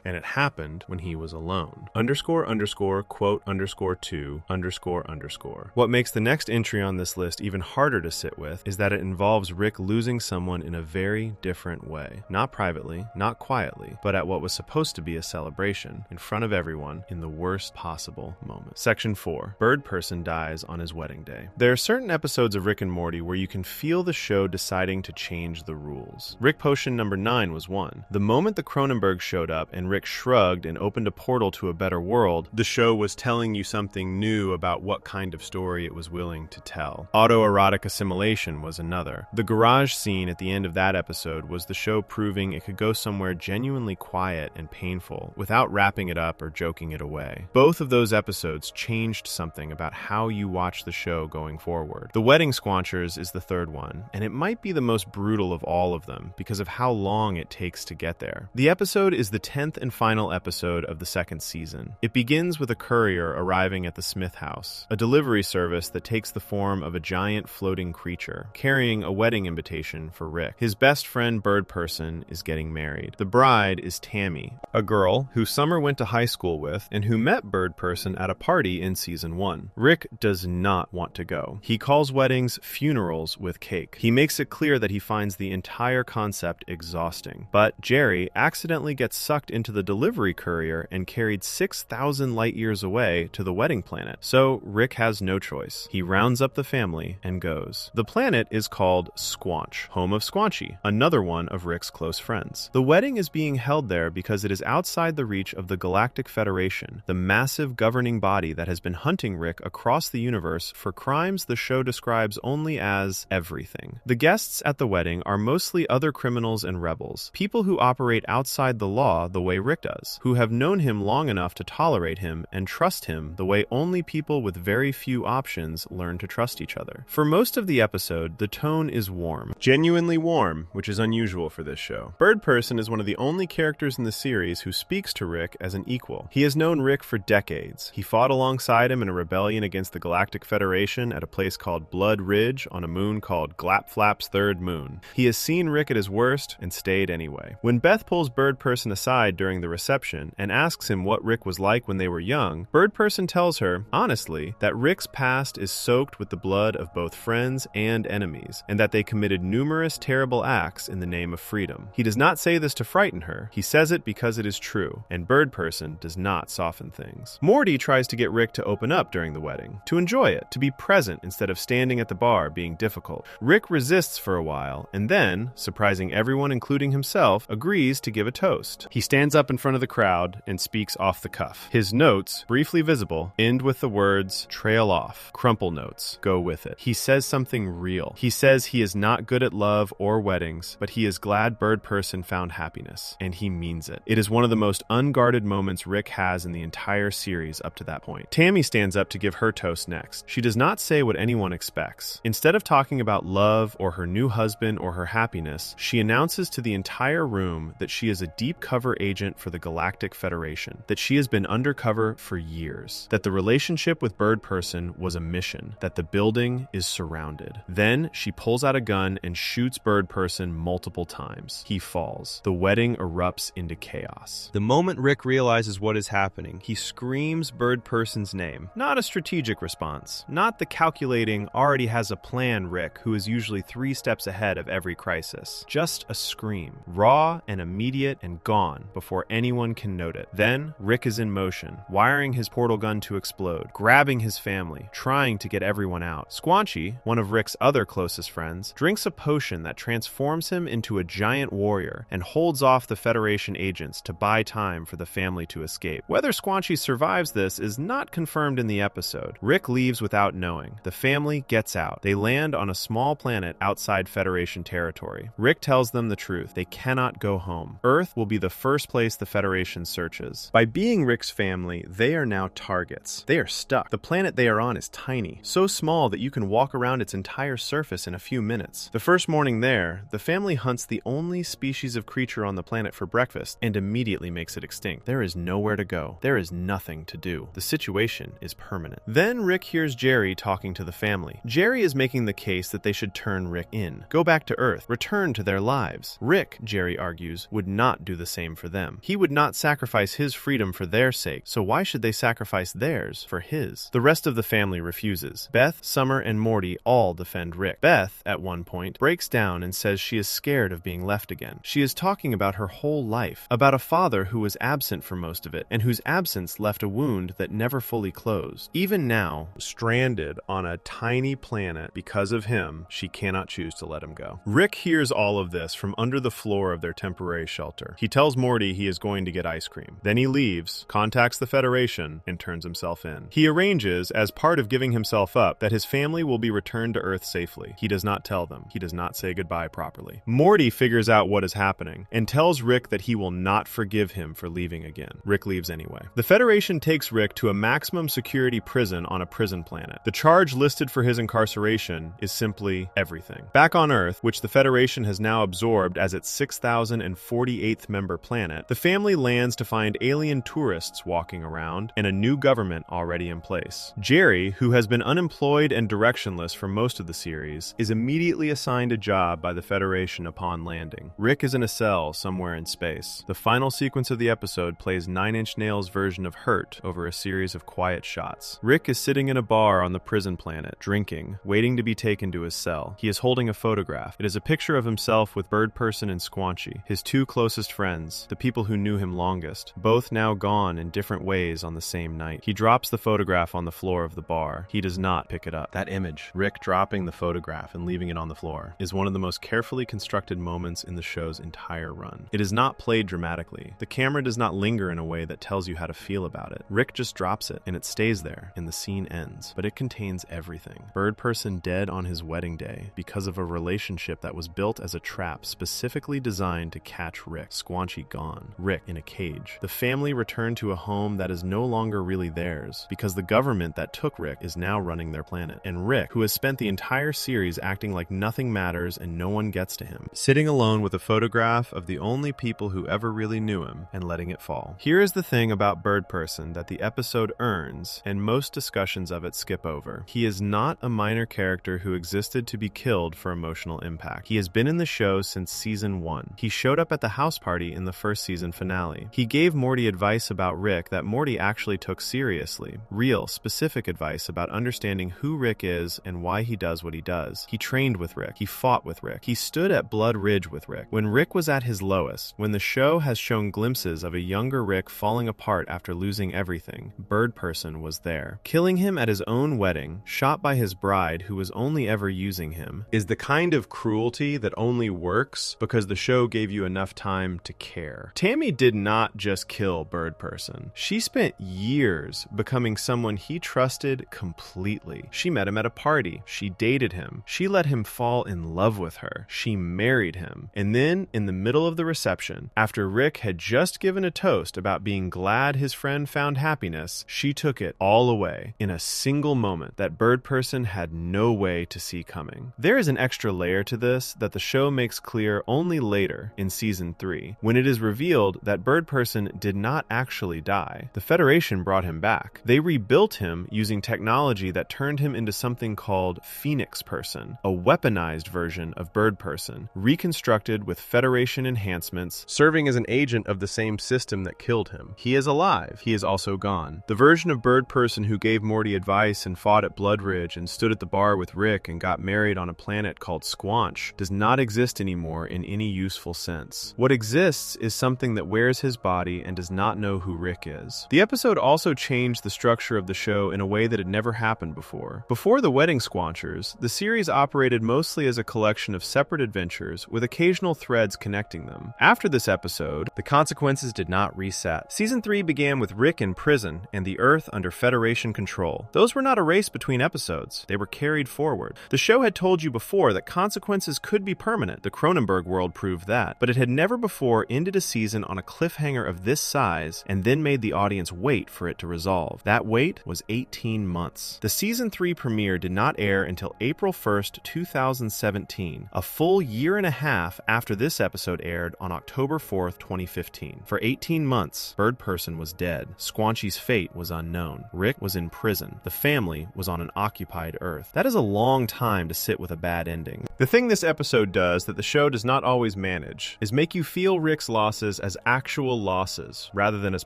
and it happened when he was alone. __quote_2___. What makes the next entry on this list even harder to sit with is that it involves Rick losing someone in a very different way. Not privately, not quietly, but at what was supposed to be a celebration, in front of everyone, in the worst possible moment. Section 4. Bird Person dies on his wedding day. There are certain episodes of Rick and Morty where you can feel the show deciding to change the rules. Rick Potion number 9 was one. The moment the Cronenberg showed up and Rick shrugged and opened a portal to a better world, the show was telling you something new about what kind of story it was willing to tell. Autoerotic assimilation was another. The garage scene at the end of that episode was the show proving it could go somewhere genuinely quiet and painful without wrapping it up or joking it away. Both of those episodes changed something about how you watch the show going forward. The Wedding Squanchers is the third one, and it might be the most brutal of all of them because of how long it takes to get there. The episode is the 10th and final episode of the second season. It begins with a courier arriving at the Smith house, a delivery service that takes the form of a giant floating creature, carrying a wedding invitation for Rick. His best friend Bird Person is getting married. The bride is Tammy, a girl who Summer went to high school with and who met Bird Person at a party in season 1. Rick does not want to go. He calls weddings funerals with cake. He makes it clear that he finds the entire concept exhausting. But Jerry accidentally gets sucked into the delivery courier and carried 6,000 light years away to the wedding planet. So Rick has no choice. He rounds up the family and goes. The planet is called Squanch, home of Squanchy, another one of Rick's close friends. The wedding is being held there because it is outside the reach of the Galactic Federation, the massive governing body that has been hunting Rick across the universe for crimes the show describes only as everything. The guests at the wedding are mostly other criminals and rebels, people who operate outside the law the way Rick does, who have known him long enough to tolerate him and trust him the way only people with very few options learn to trust each other. For most of the episode, the tone is warm. Genuinely warm, which is unusual for this show. Bird Person is one of the only characters in the series who speaks to Rick as an equal. He has known Rick for decades. He fought alongside him in a rebellion against the Galactic Federation at a place called Blood Ridge on a moon called Glapflap's third moon. He has seen Rick at his worst and stayed anyway. When Beth pulls Bird Person aside during the reception and asks him what Rick was like when they were young, Bird Person tells her, honestly, that Rick's past is soaked with the blood of both friends and enemies, and that they committed numerous terrible acts in the name of freedom. He does not say this to frighten her. He says it because it is true, and Bird Person does not soften things. Morty tries to get Rick to open up during the wedding, to enjoy it, to be present instead of standing at the bar being difficult. Rick resists for a while, and then, surprising everyone including himself, agrees to give a toast. He stands up in front of the crowd and speaks off the cuff. His notes, briefly visible, end with the words, trail off, crumple notes, go with it. He says something real. He says he is not good at love or weddings, but he is glad Bird Person found happiness, and he means it. It is one of the most unguarded moments Rick has in the entire series up to that point. Tammy stands up to give her toast next. She does not say what anyone expects. Instead of talking about love or her new husband or her happiness, she announces to the entire room that she is a deep cover agent for the Galactic Federation, that she has been undercover for years, that the relationship with Bird Person was a mission, that the building is surrounded. Then she pulls out a gun and shoots Bird Person multiple times. He falls. The wedding erupts into chaos. The moment Rick realizes what is happening, he screams Bird Person's name. Not a strategic response, not the calculating, already has a plan Rick, who is usually 3 steps ahead of every crisis. Just a scream, raw and immediate and gone before anyone can note it. Then Rick is in motion, wiring his portal gun to explode, grabbing his family, trying to get everyone out. Squanchy, one of Rick's other closest friends, drinks a potion that transforms him into a giant warrior and holds off the Federation agents to buy time for the family to escape. Whether Squanchy survives this is not confirmed in the episode. Rick leaves without knowing. The family gets out. They land on a small planet outside Federation territory. Rick tells them the truth. They cannot go home. Earth will be the first place the Federation searches. By being Rick's family, they are now targets. They are stuck. The planet they are on is tiny, so small that you can walk around its entire surface in a few minutes. The first morning there, the family hunts the only species of creature on the planet for breakfast and immediately makes it extinct. There is nowhere to go. There is nothing to do. The situation is permanent. Then Rick hears Jerry talking to the family. Jerry is making the case case that they should turn Rick in, go back to Earth, return to their lives. Rick, Jerry argues, would not do the same for them. He would not sacrifice his freedom for their sake, so why should they sacrifice theirs for his? The rest of the family refuses. Beth, Summer, and Morty all defend Rick. Beth, at one point, breaks down and says she is scared of being left again. She is talking about her whole life, about a father who was absent for most of it, and whose absence left a wound that never fully closed. Even now, stranded on a tiny planet because of him, she cannot choose to let him go. Rick hears all of this from under the floor of their temporary shelter. He tells Morty he is going to get ice cream. Then he leaves, contacts the Federation, and turns himself in. He arranges, as part of giving himself up, that his family will be returned to Earth safely. He does not tell them. He does not say goodbye properly. Morty figures out what is happening and tells Rick that he will not forgive him for leaving again. Rick leaves anyway. The Federation takes Rick to a maximum security prison on a prison planet. The charge listed for his incarceration is simply everything. Back on Earth, which the Federation has now absorbed as its 6,048th member planet, the family lands to find alien tourists walking around and a new government already in place. Jerry, who has been unemployed and directionless for most of the series, is immediately assigned a job by the Federation upon landing. Rick is in a cell somewhere in space. The final sequence of the episode plays Nine Inch Nails' version of Hurt over a series of quiet shots. Rick is sitting in a bar on the prison planet, drinking, waiting to be taken to his cell. He is holding a photograph. It is a picture of himself with Bird Person and Squanchy, his two closest friends, the people who knew him longest, both now gone in different ways on the same night. He drops the photograph on the floor of the bar. He does not pick it up. That image, Rick dropping the photograph and leaving it on the floor, is one of the most carefully constructed moments in the show's entire run. It is not played dramatically. The camera does not linger in a way that tells you how to feel about it. Rick just drops it, and it stays there, and the scene ends. But it contains everything. Bird Person dead on his wedding day because of a relationship that was built as a trap specifically designed to catch Rick. Squanchy gone. Rick in a cage. The family returned to a home that is no longer really theirs because the government that took Rick is now running their planet. And Rick, who has spent the entire series acting like nothing matters and no one gets to him, sitting alone with a photograph of the only people who ever really knew him and letting it fall. Here is the thing about Bird Person that the episode earns, and most discussions of it skip over. He is not a minor character who existed to be killed for emotional impact. He has been in the show since season 1. He showed up at the house party in the first season finale. He gave Morty advice about Rick that Morty actually took seriously. Real, specific advice about understanding who Rick is and why he does what he does. He trained with Rick. He fought with Rick. He stood at Blood Ridge with Rick. When Rick was at his lowest, when the show has shown glimpses of a younger Rick falling apart after losing everything, Bird Person was there. Killing him at his own wedding, shot by his bride who was only ever using him, is the kind of cruelty that only works because the show gave you enough time to care. Tammy did not just kill Bird Person. She spent years becoming someone he trusted completely. She met him at a party. She dated him. She let him fall in love with her. She married him. And then, in the middle of the reception, after Rick had just given a toast about being glad his friend found happiness, she took it all away in a single moment that Bird Person had no way to see coming. There is an extra layer to this that the show makes clear only later in season 3, when it is revealed that Bird Person did not actually die. The Federation brought him back. They rebuilt him using technology that turned him into something called Phoenix Person, a weaponized version of Bird Person, reconstructed with Federation enhancements, serving as an agent of the same system that killed him. He is alive. He is also gone. The version of Bird Person who gave Morty advice and fought at Blood Ridge and stood at the bar with Rick and got married on a planet called Squanch does not exist anymore in any useful sense. What exists is something that wears his body and does not know who Rick is. The episode also changed the structure of the show in a way that had never happened before. Before the Wedding Squanchers, the series operated mostly as a collection of separate adventures with occasional threads connecting them. After this episode, the consequences did not reset. Season 3 began with Rick in prison and the Earth under Federation control. Those were not erased between episodes. They were carried forward. The show had told you before that consequences could be permanent. The Cronenberg world proved that. But it had never before ended a season on a cliffhanger of this size and then made the audience wait for it to resolve. That wait was 18 months. The season 3 premiere did not air until April 1st, 2017, a full year and a half after this episode aired on October 4th, 2015. For 18 months, Bird Person was dead. Squanchy's fate was unknown. Rick was in prison. The family was on an occupied Earth. That is a long time to sit with a bad ending. The thing this episode does that the show does not always manage is make you feel Rick's losses as actual losses rather than as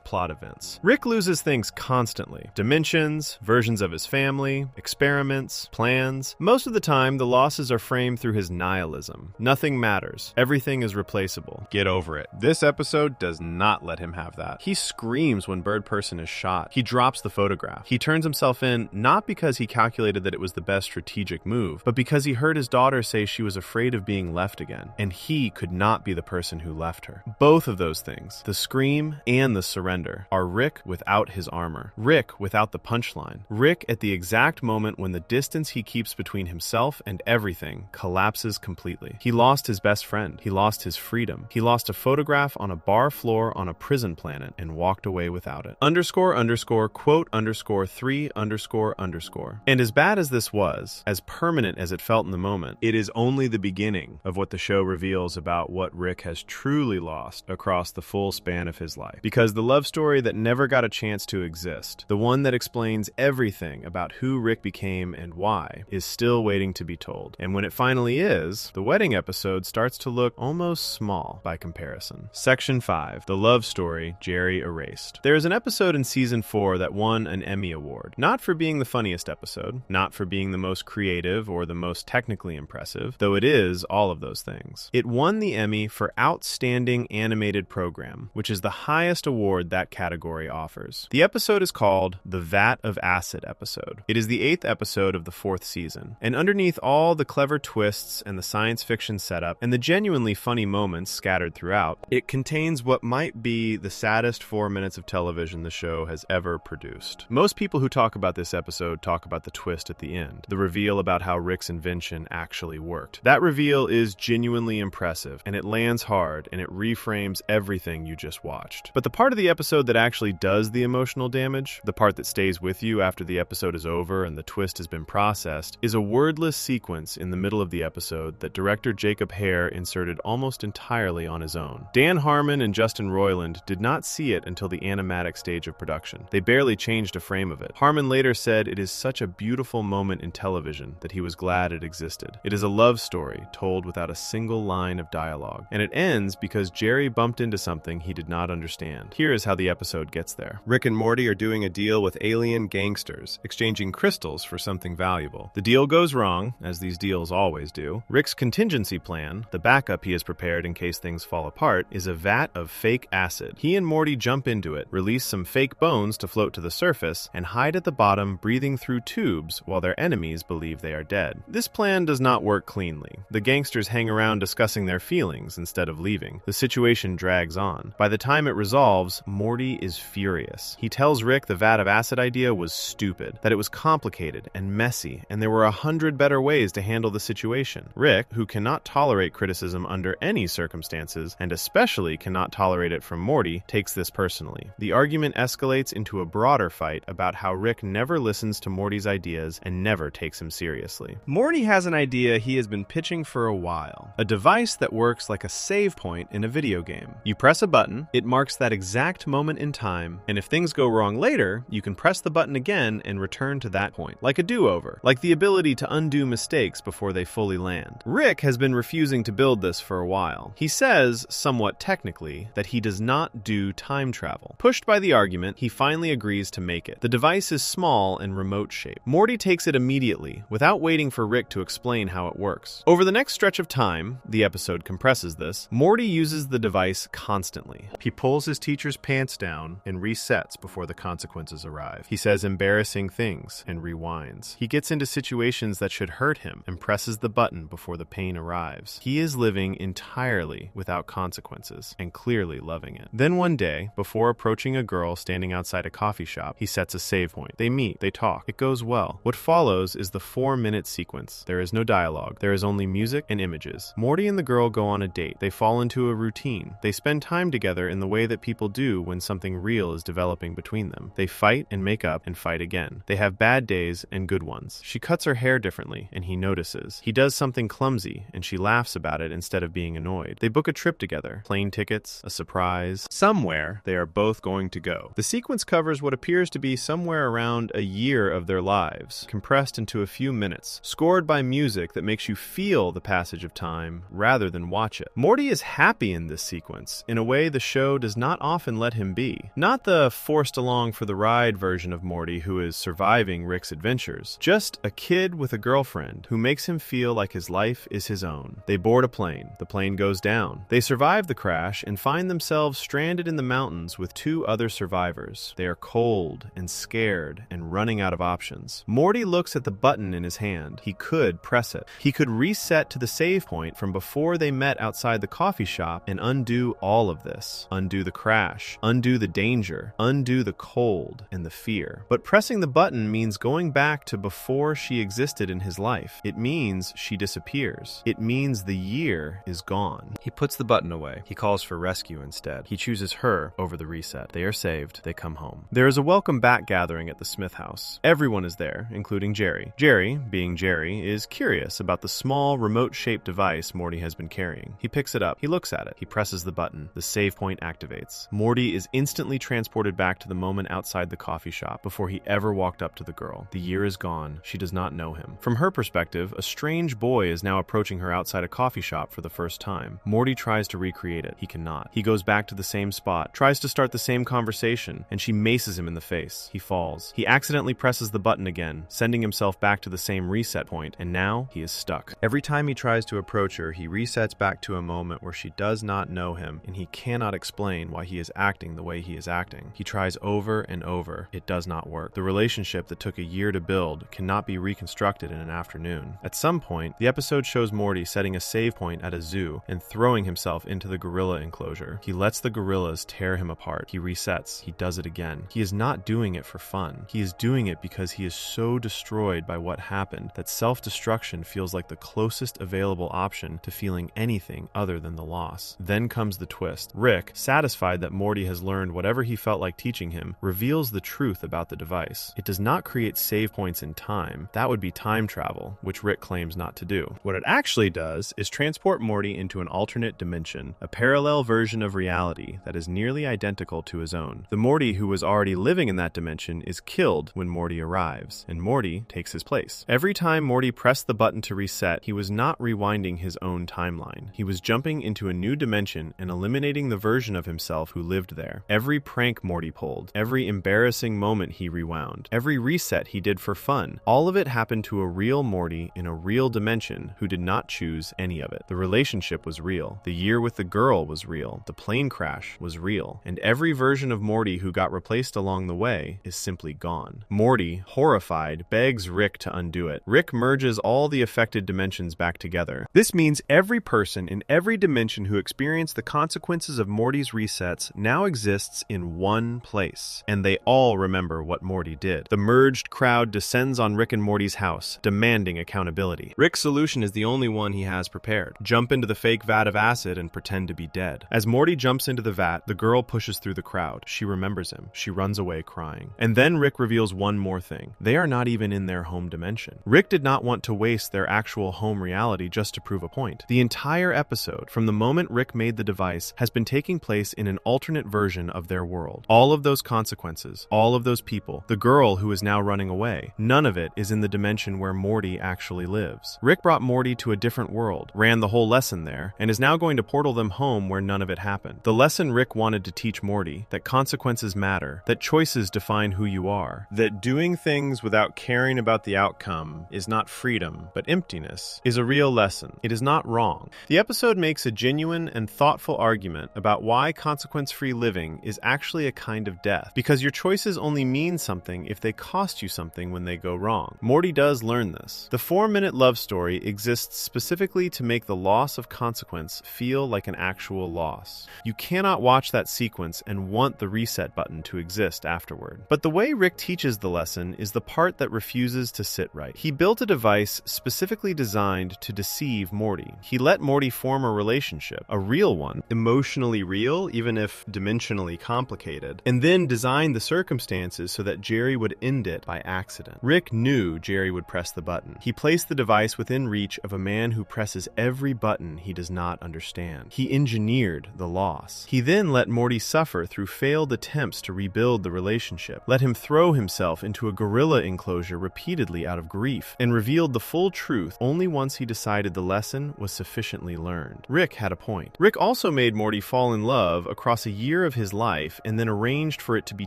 plot events. Rick loses things constantly. Dimensions, versions of his family, experiments, plans. Most of the time, the losses are framed through his nihilism. Nothing matters. Everything is replaceable. Get over it. This episode does not let him have that. He screams when Bird Person is shot. He drops the photograph. He turns himself in not because he calculated that it was the best strategic move, but because he heard his daughter say she was afraid of being left again, and he could not be the person who left her. Both of those things, the scream and the surrender, are Rick without his armor. Rick without the punchline. Rick at the exact moment when the distance he keeps between himself and everything collapses completely. He lost his best friend. He lost his freedom. He lost a photograph on a bar floor on a prison planet and walked away without it. __quote_3___. And as bad as this was, as permanent as it felt in the moment, it is only the beginning of what the show reveals about what Rick has truly lost across the full span of his life. Because the love story that never got a chance to exist, the one that explains everything about who Rick became and why, is still waiting to be told. And when it finally is, the wedding episode starts to look almost small by comparison. Section 5, The Love Story Jerry Erased. There is an episode in Season 4 that won an Emmy Award. Not for being the funniest episode, not for being the most creative or the most technically impressive, though it is all of those things. It won the Emmy for Outstanding Animated Program, which is the highest award that category offers. The episode is called The Vat of Acid episode. It is the 8th episode of the 4th season, and underneath all the clever twists and the science fiction setup and the genuinely funny moments scattered throughout, it contains what might be the saddest 4 minutes of television the show has ever produced. Most people who talk about this episode talk about the twist at the end, the reveal about how Rick's invention actually worked. That reveal is genuinely impressive, and it lands hard, and it reframes everything you just watched. But the part of the episode that actually does the emotional damage, the part that stays with you after the episode is over and the twist has been processed, is a wordless sequence in the middle of the episode that director Jacob Hare inserted almost entirely on his own. Dan Harmon and Justin Roiland did not see it until the animatic stage of production. They barely changed a frame of it. Harmon later said it is such a beautiful moment in television that he was glad it existed. It is a love story told without a single line of dialogue, and it ends because Jerry bumped into something he did not understand. Here is how the episode gets there. Rick and Morty are doing a deal with alien gangsters, exchanging crystals for something valuable. The deal goes wrong, as these deals always do. Rick's contingency plan, the backup he has prepared in case things fall apart, is a vat of fake acid. He and Morty jump into it, release some fake bones to float to the surface, and hide at the bottom breathing through tubes while their enemies believe they are dead. This plan does not work cleanly. The gangsters hang around discussing their feelings instead of leaving. The situation drags on. By the time it resolves, Morty is furious. He tells Rick the vat of acid idea was stupid, that it was complicated and messy, and there were 100 better ways to handle the situation. Rick, who cannot tolerate criticism under any circumstances, and especially cannot tolerate it from Morty, takes this personally. The argument escalates into a broader fight about how Rick never listens to Morty's ideas and never takes him seriously. Morty has an idea he has been pitching for a while. A device that works like a save point in a video game. You press a button, it marks that exact moment in time, and if things go wrong later, you can press the button again and return to that point. Like a do-over. Like the ability to undo mistakes before they fully land. Rick has been refusing to build this for a while. He says, somewhat technically, that he does not do time travel. Pushed by the argument, he finally agrees to make it. The device is small and remote shaped. Morty takes it immediately, without waiting for Rick to explain how it works. Over the next stretch of time, the episode compresses this, Morty uses the device constantly. He pulls his teacher's pants down and resets before the consequences arrive. He says embarrassing things and rewinds. He gets into situations that should hurt him and presses the button before the pain arrives. He is living entirely without consequences and clearly loving it. Then one day, before approaching a girl standing outside a coffee shop, he sets a save point. They meet, they talk. It goes well. What follows is the 4-minute sequence. There is no dialogue. There is only music and images. Morty and the girl go on a date. They fall into a routine. They spend time together in the way that people do when something real is developing between them. They fight and make up and fight again. They have bad days and good ones. She cuts her hair differently, and he notices. He does something clumsy, and she laughs about it instead of being annoyed. They book a trip together. Plane tickets, a surprise. Somewhere they are both going to go. The sequence covers what appears to be somewhere around a year of their lives, compressed into a few minutes. minutes, scored by music that makes you feel the passage of time rather than watch it. Morty is happy in this sequence, in a way the show does not often let him be. Not the forced along for the ride version of Morty who is surviving Rick's adventures, just a kid with a girlfriend who makes him feel like his life is his own. They board a plane. The plane goes down. They survive the crash and find themselves stranded in the mountains with two other survivors. They are cold and scared and running out of options. Morty looks at the button in his hand. He could press it. He could reset to the save point from before they met outside the coffee shop and undo all of this. Undo the crash, undo the danger, undo the cold and the fear. But pressing the button means going back to before she existed in his life. It means she disappears. It means the year is gone. He puts the button away. He calls for rescue instead. He chooses her over the reset. They are saved. They come home. There is a welcome back gathering at the Smith house. Everyone is there, including Jerry. Jerry, being Jerry, is curious about the small, remote-shaped device Morty has been carrying. He picks it up. He looks at it. He presses the button. The save point activates. Morty is instantly transported back to the moment outside the coffee shop before he ever walked up to the girl. The year is gone. She does not know him. From her perspective, a strange boy is now approaching her outside a coffee shop for the first time. Morty tries to recreate it. He cannot. He goes back to the same spot, tries to start the same conversation, and she maces him in the face. He falls. He accidentally presses the button again, sending himself back to the same reset point, and now he is stuck. Every time he tries to approach her, he resets back to a moment where she does not know him, and he cannot explain why he is acting the way he is acting. He tries over and over. It does not work. The relationship that took a year to build cannot be reconstructed in an afternoon. At some point, the episode shows Morty setting a save point at a zoo and throwing himself into the gorilla enclosure. He lets the gorillas tear him apart. He resets. He does it again. He is not doing it for fun. He is doing it because he is so destroyed by what happened that self-destruction feels like the closest available option to feeling anything other than the loss. Then comes the twist. Rick, satisfied that Morty has learned whatever he felt like teaching him, reveals the truth about the device. It does not create save points in time. That would be time travel, which Rick claims not to do. What it actually does is transport Morty into an alternate dimension, a parallel version of reality that is nearly identical to his own. The Morty who was already living in that dimension is killed when Morty arrives, and Morty takes his place. Every time Morty pressed the button to reset, he was not rewinding his own timeline. He was jumping into a new dimension and eliminating the version of himself who lived there. Every prank Morty pulled, every embarrassing moment he rewound, every reset he did for fun, all of it happened to a real Morty in a real dimension who did not choose any of it. The relationship was real. The year with the girl was real. The plane crash was real. And every version of Morty who got replaced along the way is simply gone. Morty, horrified, begs Rick to undo it. Rick merges all the affected dimensions back together. This means every person in every dimension who experienced the consequences of Morty's resets now exists in one place. And they all remember what Morty did. The merged crowd descends on Rick and Morty's house, demanding accountability. Rick's solution is the only one he has prepared. Jump into the fake vat of acid and pretend to be dead. As Morty jumps into the vat, the girl pushes through the crowd. She remembers him. She runs away crying. And then Rick reveals one more thing. They are not even in their home dimension. Rick did not want to waste their actual home reality just to prove a point. The entire episode, from the moment Rick made the device, has been taking place in an alternate version of their world. All of those consequences, all of those people, the girl who is now running away, none of it is in the dimension where Morty actually lives. Rick brought Morty to a different world, ran the whole lesson there, and is now going to portal them home where none of it happened. The lesson Rick wanted to teach Morty, that consequences matter, that choices define who you are, that doing things without caring about the outcome is not freedom, but emptiness, is a real lesson. It is not wrong. The episode makes a genuine and thoughtful argument about why consequence-free living is actually a kind of death, because your choices only mean something if they cost you something when they go wrong. Morty does learn this. The 4-minute love story exists specifically to make the loss of consequence feel like an actual loss. You cannot watch that sequence and want the reset button to exist afterward. But the way Rick teaches the lesson is the part that refuses to sit right. He built a device specifically designed to deceive Morty. He let Morty form a relationship, a real one, emotionally real, even if dimensionally complicated, and then designed the circumstances so that Jerry would end it by accident. Rick knew Jerry would press the button. He placed the device within reach of a man who presses every button he does not understand. He engineered the loss. He then let Morty suffer through failed attempts to rebuild the relationship, let him throw himself into a gorilla enclosure repeatedly out of grief. brief and revealed the full truth only once he decided the lesson was sufficiently learned. Rick had a point. Rick also made Morty fall in love across a year of his life and then arranged for it to be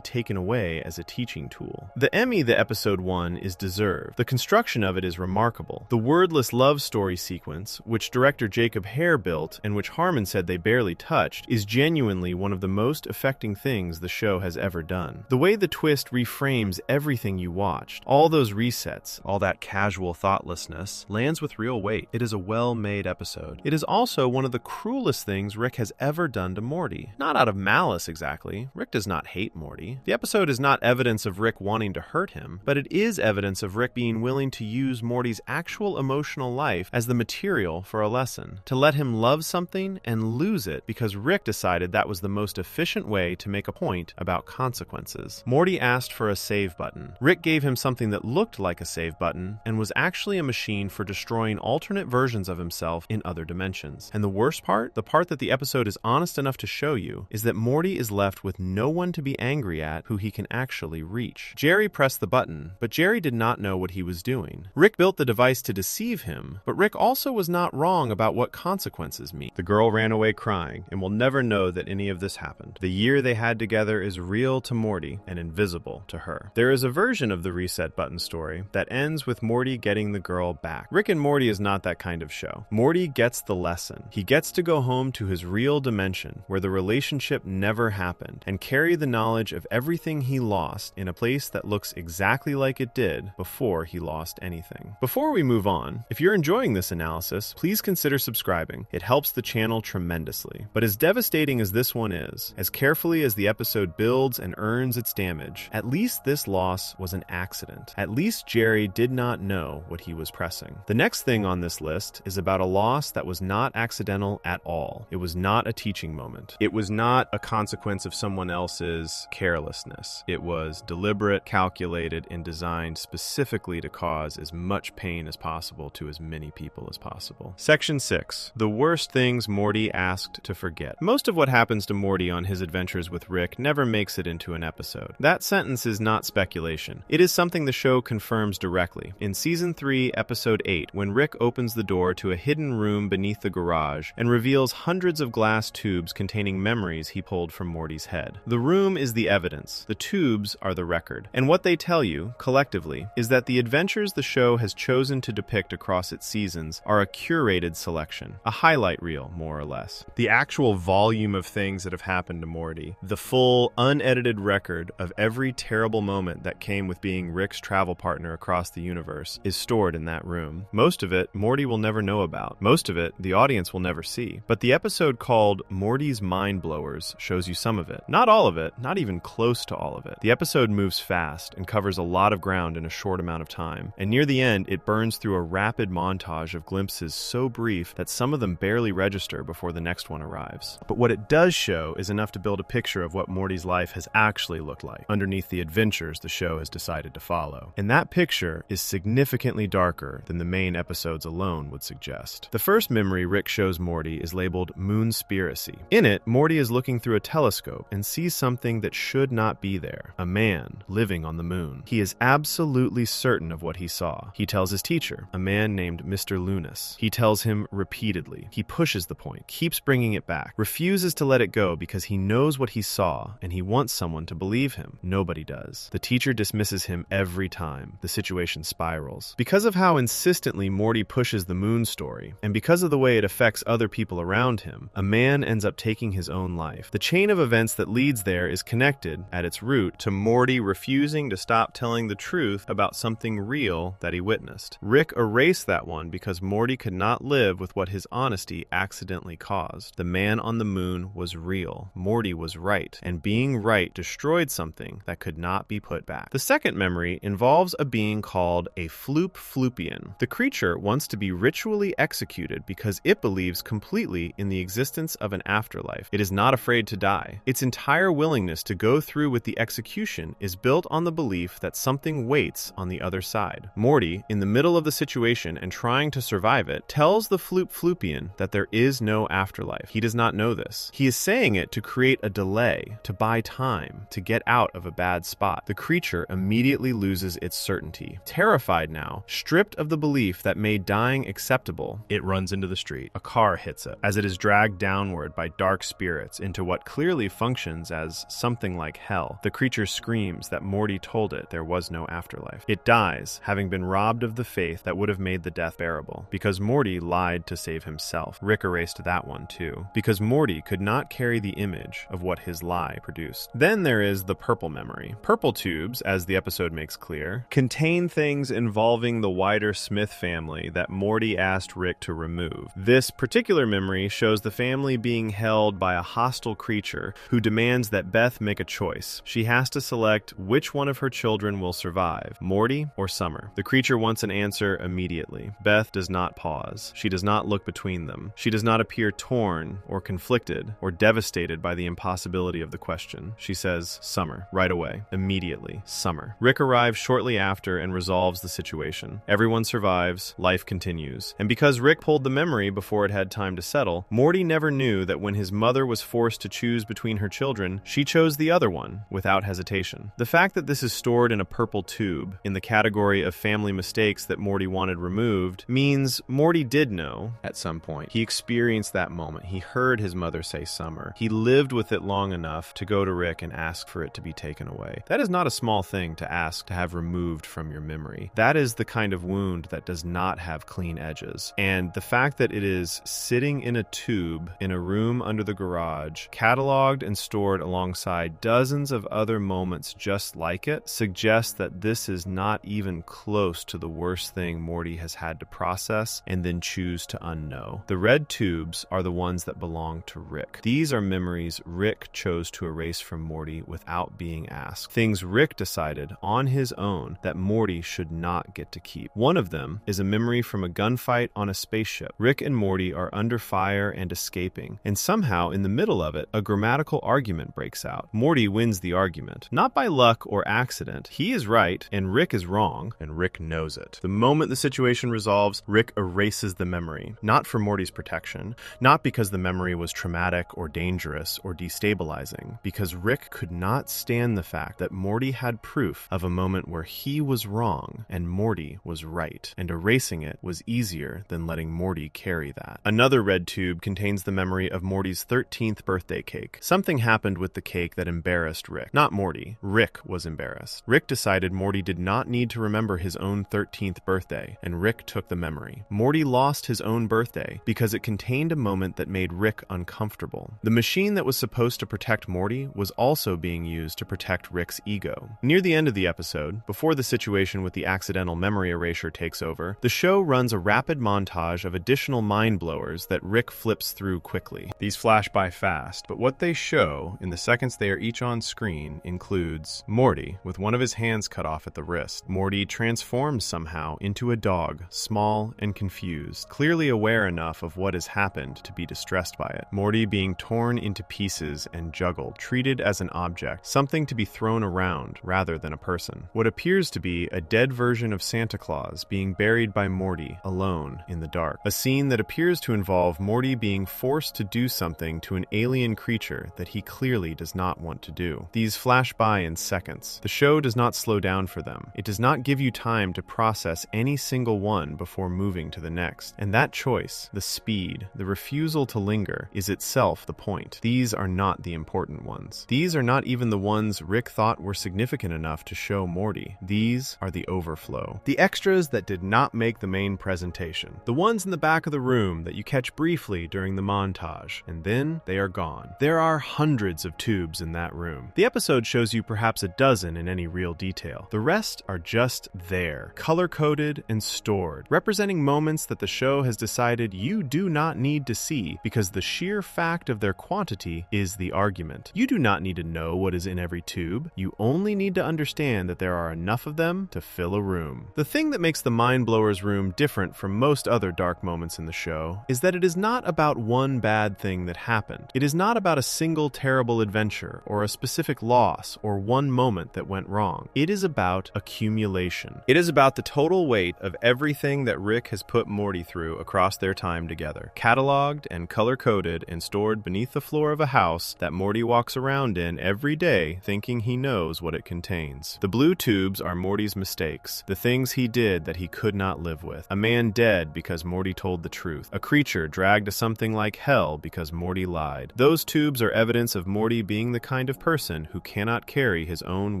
taken away as a teaching tool. The Emmy the episode won is deserved. The construction of it is remarkable. The wordless love story sequence, which director Jacob Hare built and which Harmon said they barely touched, is genuinely one of the most affecting things the show has ever done. The way the twist reframes everything you watched, all those resets, all that casual thoughtlessness, lands with real weight. It is a well-made episode. It is also one of the cruelest things Rick has ever done to Morty. Not out of malice exactly. Rick does not hate Morty. The episode is not evidence of Rick wanting to hurt him, but it is evidence of Rick being willing to use Morty's actual emotional life as the material for a lesson, to let him love something and lose it because Rick decided that was the most efficient way to make a point about consequences. Morty asked for a save button. Rick gave him something that looked like a save button and was actually a machine for destroying alternate versions of himself in other dimensions. And the worst part, the part that the episode is honest enough to show you, is that Morty is left with no one to be angry at who he can actually reach. Jerry pressed the button, but Jerry did not know what he was doing. Rick built the device to deceive him, but Rick also was not wrong about what consequences mean. The girl ran away crying and will never know that any of this happened. The year they had together is real to Morty and invisible to her. There is a version of the reset button story that ends with Morty getting the girl back. Rick and Morty is not that kind of show. Morty gets the lesson. He gets to go home to his real dimension where the relationship never happened and carry the knowledge of everything he lost in a place that looks exactly like it did before he lost anything. Before we move on, if you're enjoying this analysis, please consider subscribing. It helps the channel tremendously. But as devastating as this one is, as carefully as the episode builds and earns its damage, at least this loss was an accident. At least Jerry did not know what he was pressing. The next thing on this list is about a loss that was not accidental at all. It was not a teaching moment. It was not a consequence of someone else's carelessness. It was deliberate, calculated, and designed specifically to cause as much pain as possible to as many people as possible. Section 6. The worst things Morty asked to forget. Most of what happens to Morty on his adventures with Rick never makes it into an episode. That sentence is not speculation. It is something the show confirms directly. In Season 3, Episode 8, when Rick opens the door to a hidden room beneath the garage and reveals hundreds of glass tubes containing memories he pulled from Morty's head. The room is the evidence. The tubes are the record. And what they tell you, collectively, is that the adventures the show has chosen to depict across its seasons are a curated selection. A highlight reel, more or less. The actual volume of things that have happened to Morty, the full, unedited record of every terrible moment that came with being Rick's travel partner across the universe, is stored in that room. Most of it, Morty will never know about. Most of it, the audience will never see. But the episode called Morty's Mind Blowers shows you some of it. Not all of it, not even close to all of it. The episode moves fast and covers a lot of ground in a short amount of time. And near the end, it burns through a rapid montage of glimpses so brief that some of them barely register before the next one arrives. But what it does show is enough to build a picture of what Morty's life has actually looked like underneath the adventures the show has decided to follow. And that picture is significantly darker than the main episodes alone would suggest. The first memory Rick shows Morty is labeled Moonspiracy. In it, Morty is looking through a telescope and sees something that should not be there. A man living on the moon. He is absolutely certain of what he saw. He tells his teacher, a man named Mr. Lunas. He tells him repeatedly. He pushes the point, keeps bringing it back, refuses to let it go because he knows what he saw and he wants someone to believe him. Nobody does. The teacher dismisses him every time. The situation spirals. Because of how insistently Morty pushes the moon story, and because of the way it affects other people around him, a man ends up taking his own life. The chain of events that leads there is connected, at its root, to Morty refusing to stop telling the truth about something real that he witnessed. Rick erased that one because Morty could not live with what his honesty accidentally caused. The man on the moon was real. Morty was right, and being right destroyed something that could not be put back. The second memory involves a being called a Floopian. The creature wants to be ritually executed because it believes completely in the existence of an afterlife. It is not afraid to die. Its entire willingness to go through with the execution is built on the belief that something waits on the other side. Morty, in the middle of the situation and trying to survive it, tells the Floopian that there is no afterlife. He does not know this. He is saying it to create a delay, to buy time, to get out of a bad spot. The creature immediately loses its certainty. Terrified now, stripped of the belief that made dying acceptable, it runs into the street. A car hits it, as it is dragged downward by dark spirits into what clearly functions as something like hell. The creature screams that Morty told it there was no afterlife. It dies, having been robbed of the faith that would have made the death bearable, because Morty lied to save himself. Rick erased that one too, because Morty could not carry the image of what his lie produced. Then there is the purple memory. Purple tubes, as the episode makes clear, contain things involving the wider Smith family that Morty asked Rick to remove. This particular memory shows the family being held by a hostile creature who demands that Beth make a choice. She has to select which one of her children will survive, Morty or Summer. The creature wants an answer immediately. Beth does not pause. She does not look between them. She does not appear torn or conflicted or devastated by the impossibility of the question. She says, Summer, right away, immediately, Summer. Rick arrives shortly after and resolves the situation. Everyone survives, life continues. And because Rick pulled the memory before it had time to settle, Morty never knew that when his mother was forced to choose between her children, she chose the other one without hesitation. The fact that this is stored in a purple tube, in the category of family mistakes that Morty wanted removed, means Morty did know at some point. He experienced that moment. He heard his mother say Summer. He lived with it long enough to go to Rick and ask for it to be taken away. That is not a small thing to ask to have removed from your memory. That is the kind of wound that does not have clean edges. And the fact that it is sitting in a tube in a room under the garage, cataloged and stored alongside dozens of other moments just like it, suggests that this is not even close to the worst thing Morty has had to process and then choose to unknow. The red tubes are the ones that belong to Rick. These are memories Rick chose to erase from Morty without being asked. Things Rick decided on his own that Morty should not get to keep. One of them is a memory from a gunfight on a spaceship. Rick and Morty are under fire and escaping, and somehow in the middle of it, a grammatical argument breaks out. Morty wins the argument, not by luck or accident. He is right, and Rick is wrong, and Rick knows it. The moment the situation resolves, Rick erases the memory, not for Morty's protection, not because the memory was traumatic or dangerous or destabilizing, because Rick could not stand the fact that Morty had proof of a moment where he was wrong and Morty was right, and erasing it was easier than letting Morty carry that. Another red tube contains the memory of Morty's 13th birthday cake. Something happened with the cake that embarrassed Rick. Not Morty. Rick was embarrassed. Rick decided Morty did not need to remember his own 13th birthday, and Rick took the memory. Morty lost his own birthday because it contained a moment that made Rick uncomfortable. The machine that was supposed to protect Morty was also being used to protect Rick's ego. Near the end of the episode, before the situation with the accidental memory erasure takes over, the show runs a rapid montage of additional mind blowers that Rick flips through quickly. These flash by fast, but what they show in the seconds they are each on screen includes Morty with one of his hands cut off at the wrist. Morty transforms somehow into a dog, small and confused, clearly aware enough of what has happened to be distressed by it. Morty being torn into pieces and juggled, treated as an object, something to be thrown around rather than a person. What appears to be a dead version of Santa Claus being buried by Morty alone in the dark. A scene that appears to involve Morty being forced to do something to an alien creature that he clearly does not want to do. These flash by in seconds. The show does not slow down for them. It does not give you time to process any single one before moving to the next. And that choice, the speed, the refusal to linger, is itself the point. These are not the important ones. These are not even the ones Rick thought were significant enough to show Morty. These are the overflow. The extras that did not make the main presentation. The ones in the back of the room that you catch briefly during the montage, and then they are gone. There are hundreds of tubes in that room. The episode shows you perhaps a dozen in any real detail. The rest are just there, color-coded and stored, representing moments that the show has decided you do not need to see because the sheer fact of their quantity is the argument. You do not need to know what is in every tube. You only need to understand that there are enough of them to fill a room. The thing that makes the Mind Blowers room different from most other dark moments in the show is that it is not about one bad thing that happened. It is not about a single terrible adventure or a specific loss or one moment that went wrong. It is about accumulation. It is about the total weight of everything that Rick has put Morty through across their time together, cataloged and color-coded and stored beneath the floor of a house that Morty walks around in every day thinking he knows what it contains. The blue tubes are Morty's mistakes. mistakes, the things he did that he could not live with. A man dead because Morty told the truth. A creature dragged to something like hell because Morty lied. Those tubes are evidence of Morty being the kind of person who cannot carry his own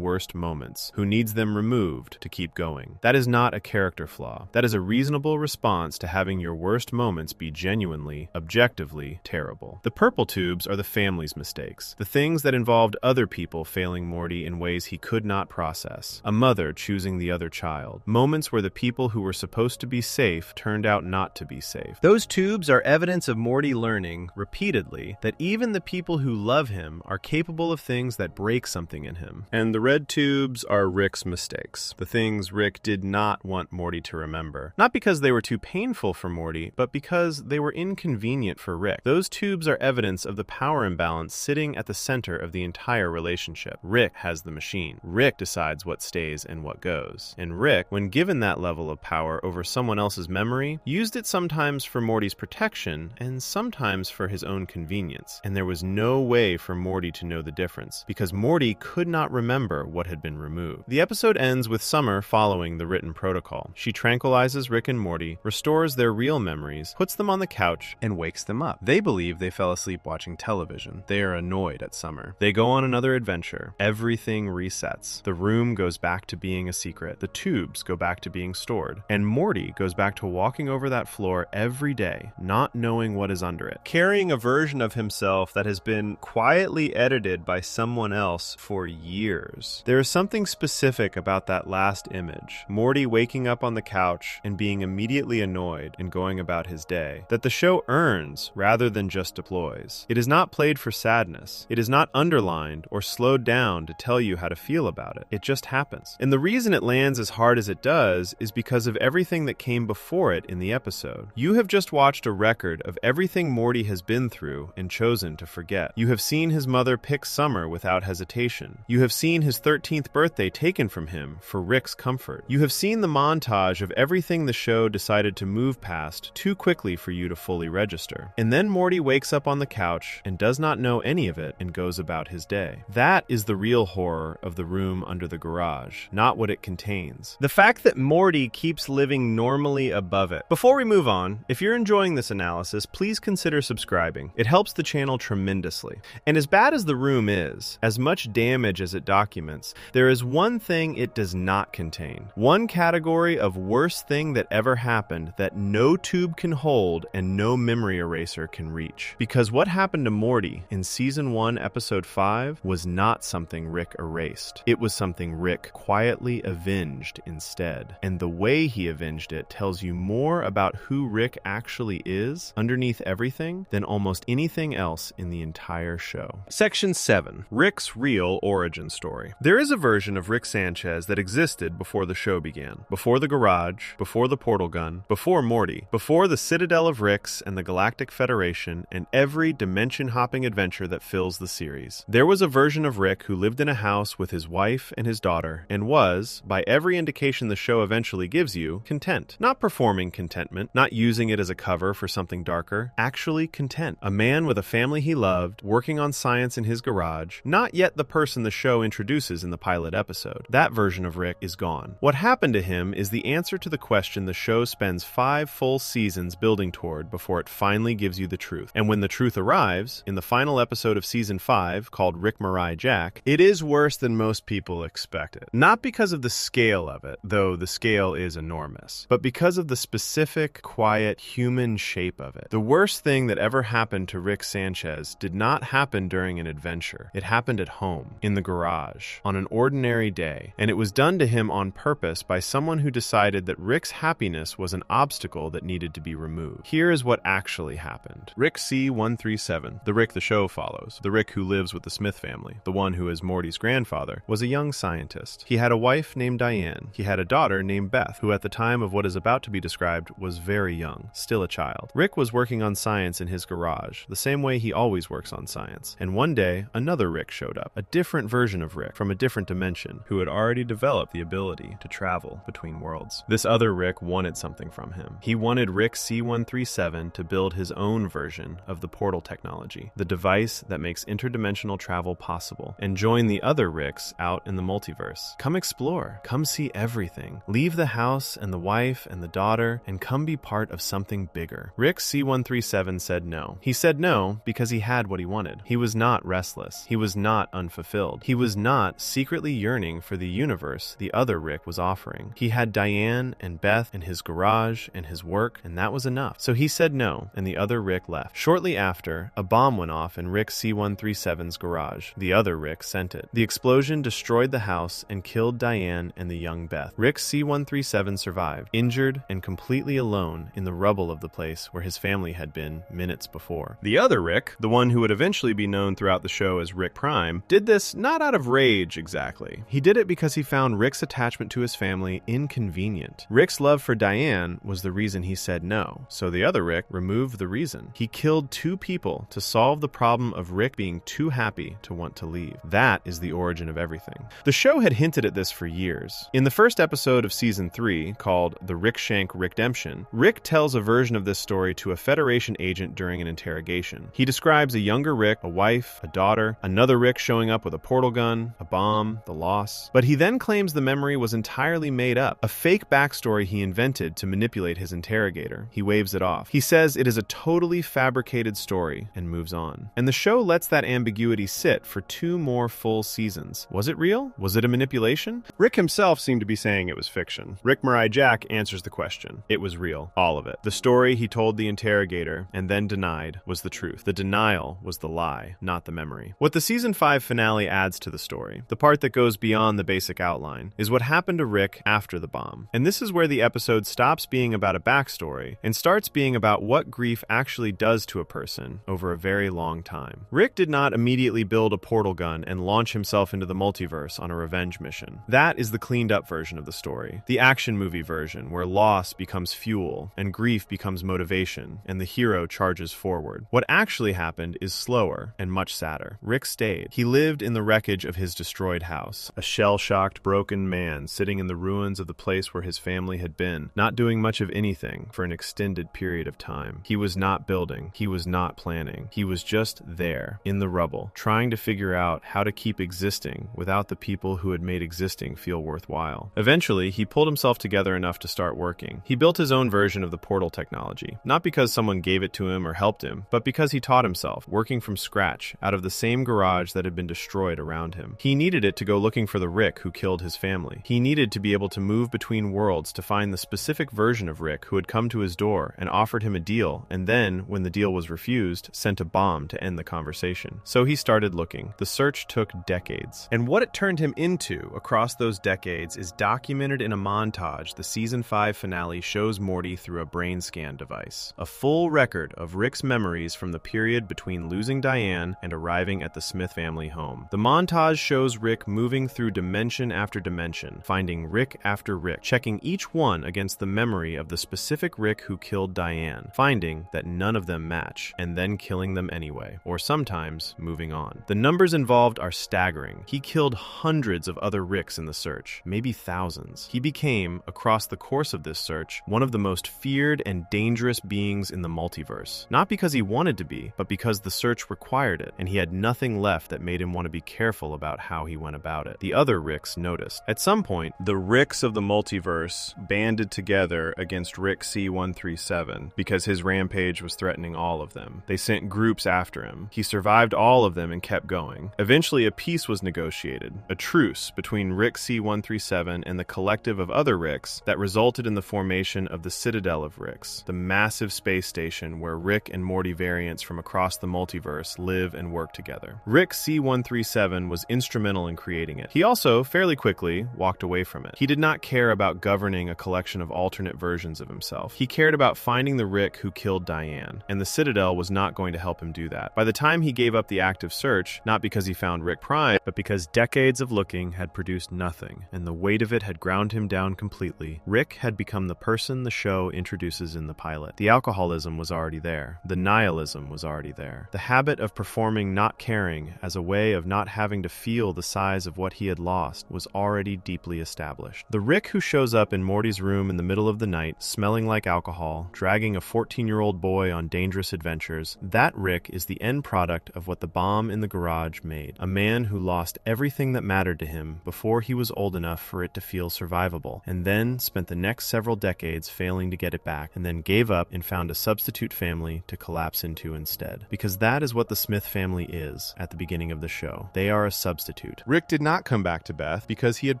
worst moments, who needs them removed to keep going. That is not a character flaw. That is a reasonable response to having your worst moments be genuinely, objectively terrible. The purple tubes are the family's mistakes, the things that involved other people failing Morty in ways he could not process. A mother choosing the other child. Moments where the people who were supposed to be safe turned out not to be safe. Those tubes are evidence of Morty learning, repeatedly, that even the people who love him are capable of things that break something in him. And the red tubes are Rick's mistakes, the things Rick did not want Morty to remember. Not because they were too painful for Morty, but because they were inconvenient for Rick. Those tubes are evidence of the power imbalance sitting at the center of the entire relationship. Rick has the machine. Rick decides what stays and what goes. And Rick, when given that level of power over someone else's memory, used it sometimes for Morty's protection and sometimes for his own convenience. And there was no way for Morty to know the difference, because Morty could not remember what had been removed. The episode ends with Summer following the written protocol. She tranquilizes Rick and Morty, restores their real memories, puts them on the couch, and wakes them up. They believe they fell asleep watching television. They are annoyed at Summer. They go on another adventure. Everything resets. The room goes back to being a secret. The tubes go back to being stored. And Morty goes back to walking over that floor every day, not knowing what is under it, carrying a version of himself that has been quietly edited by someone else for years. There is something specific about that last image, Morty waking up on the couch and being immediately annoyed and going about his day, that the show earns rather than just deploys. It is not played for sadness. It is not underlined or slowed down to tell you how to feel about it. It just happens. And the reason it lands as hard as it does is because of everything that came before it in the episode. You have just watched a record of everything Morty has been through and chosen to forget. You have seen his mother pick Summer without hesitation. You have seen his 13th birthday taken from him for Rick's comfort. You have seen the montage of everything the show decided to move past too quickly for you to fully register. And then Morty wakes up on the couch and does not know any of it and goes about his day. That is the real horror of the room under the garage, not what it contains. The fact that Morty keeps living normally above it. Before we move on, if you're enjoying this analysis, please consider subscribing. It helps the channel tremendously. And as bad as the room is, as much damage as it documents, there is one thing it does not contain. One category of worst thing that ever happened that no tube can hold and no memory eraser can reach. Because what happened to Morty in Season 1, Episode 5 was not something Rick erased. It was something Rick quietly avenged instead. And the way he avenged it tells you more about who Rick actually is underneath everything than almost anything else in the entire show. Section 7. Rick's real origin story. There is a version of Rick Sanchez that existed before the show began. Before the garage, before the portal gun, before Morty, before the Citadel of Ricks and the Galactic Federation and every dimension-hopping adventure that fills the series. There was a version of Rick who lived in a house with his wife and his daughter and was, by every indication the show eventually gives you, content. Not performing contentment, not using it as a cover for something darker, actually content. A man with a family he loved, working on science in his garage, not yet the person the show introduces in the pilot episode. That version of Rick is gone. What happened to him is the answer to the question the show spends 5 full seasons building toward before it finally gives you the truth. And when the truth arrives, in the final episode of Season 5, called Rick Mirai Jack, it is worse than most people expected. Not because of the scale of it, though the scale is enormous, but because of the specific, quiet, human shape of it. The worst thing that ever happened to Rick Sanchez did not happen during an adventure. It happened at home, in the garage, on an ordinary day, and it was done to him on purpose by someone who decided that Rick's happiness was an obstacle that needed to be removed. Here is what actually happened. Rick C-137, the Rick the show follows, the Rick who lives with the Smith family, the one who is Morty's grandfather, was a young scientist. He had a wife named Diane. He had a daughter named Beth, who at the time of what is about to be described was very young, still a child. Rick was working on science in his garage, the same way he always works on science. And one day, another Rick showed up, a different version of Rick from a different dimension, who had already developed the ability to travel between worlds. This other Rick wanted something from him. He wanted Rick C-137 to build his own version of the portal technology, the device that makes interdimensional travel possible, and join the other Ricks out in the multiverse. Come explore, come Come see everything. Leave the house and the wife and the daughter and come be part of something bigger. Rick C-137 said no. He said no because he had what he wanted. He was not restless. He was not unfulfilled. He was not secretly yearning for the universe the other Rick was offering. He had Diane and Beth and his garage and his work, and that was enough. So he said no, and the other Rick left. Shortly after, a bomb went off in Rick C-137's garage. The other Rick sent it. The explosion destroyed the house and killed Diane and the young Beth. Rick C-137 survived, injured and completely alone in the rubble of the place where his family had been minutes before. The other Rick, the one who would eventually be known throughout the show as Rick Prime, did this not out of rage exactly. He did it because he found Rick's attachment to his family inconvenient. Rick's love for Diane was the reason he said no, so the other Rick removed the reason. He killed 2 people to solve the problem of Rick being too happy to want to leave. That is the origin of everything. The show had hinted at this for years. In the first episode of season 3, called The Rick Shank Rickdemption, Rick tells a version of this story to a Federation agent during an interrogation. He describes a younger Rick, a wife, a daughter, another Rick showing up with a portal gun, a bomb, the loss. But he then claims the memory was entirely made up, a fake backstory he invented to manipulate his interrogator. He waves it off. He says it is a totally fabricated story and moves on. And the show lets that ambiguity sit for 2 more full seasons. Was it real? Was it a manipulation? Rick himself seemed to be saying it was fiction. Rick Murray Jack answers the question. It was real. All of it. The story he told the interrogator and then denied was the truth. The denial was the lie, not the memory. What the season 5 finale adds to the story, the part that goes beyond the basic outline, is what happened to Rick after the bomb. And this is where the episode stops being about a backstory and starts being about what grief actually does to a person over a very long time. Rick did not immediately build a portal gun and launch himself into the multiverse on a revenge mission. That is the cleaned up version of the story. The action movie version, where loss becomes fuel and grief becomes motivation and the hero charges forward. What actually happened is slower and much sadder. Rick stayed. He lived in the wreckage of his destroyed house, a shell-shocked, broken man sitting in the ruins of the place where his family had been, not doing much of anything for an extended period of time. He was not building. He was not planning. He was just there, in the rubble, trying to figure out how to keep existing without the people who had made existing feel worthwhile. Eventually, he pulled himself together enough to start working. He built his own version of the portal technology, not because someone gave it to him or helped him, but because he taught himself, working from scratch, out of the same garage that had been destroyed around him. He needed it to go looking for the Rick who killed his family. He needed to be able to move between worlds to find the specific version of Rick who had come to his door and offered him a deal, and then, when the deal was refused, sent a bomb to end the conversation. So he started looking. The search took decades. And what it turned him into across those decades is documented in a montage the season 5 finale shows Morty through a brain scan device. A full record of Rick's memories from the period between losing Diane and arriving at the Smith family home. The montage shows Rick moving through dimension after dimension, finding Rick after Rick, checking each one against the memory of the specific Rick who killed Diane, finding that none of them match, and then killing them anyway, or sometimes moving on. The numbers involved are staggering. He killed hundreds of other Ricks in the search, maybe thousands. He became, across the course of this search, one of the most feared and dangerous beings in the multiverse. Not because he wanted to be, but because the search required it, and he had nothing left that made him want to be careful about how he went about it. The other Ricks noticed. At some point, the Ricks of the multiverse banded together against Rick C-137 because his rampage was threatening all of them. They sent groups after him. He survived all of them and kept going. Eventually, a peace was negotiated, a truce between Rick C-137 and the collective of other Ricks that resulted in the formation of the Citadel of Ricks, the massive space station where Rick and Morty variants from across the multiverse live and work together. Rick C-137 was instrumental in creating it. He also, fairly quickly, walked away from it. He did not care about governing a collection of alternate versions of himself. He cared about finding the Rick who killed Diane, and the Citadel was not going to help him do that. By the time he gave up the active search, not because he found Rick Prime, but because decades of looking had produced nothing, and the weight of it had ground him down completely, Rick had become the person the show introduces in the pilot. The alcoholism was already there. The nihilism was already there. The habit of performing not caring as a way of not having to feel the size of what he had lost was already deeply established. The Rick who shows up in Morty's room in the middle of the night, smelling like alcohol, dragging a 14-year-old boy on dangerous adventures, that Rick is the end product of what the bomb in the garage made. A man who lost everything that mattered to him before he was old enough enough for it to feel survivable, and then spent the next several decades failing to get it back, and then gave up and found a substitute family to collapse into instead. Because that is what the Smith family is at the beginning of the show. They are a substitute. Rick did not come back to Beth because he had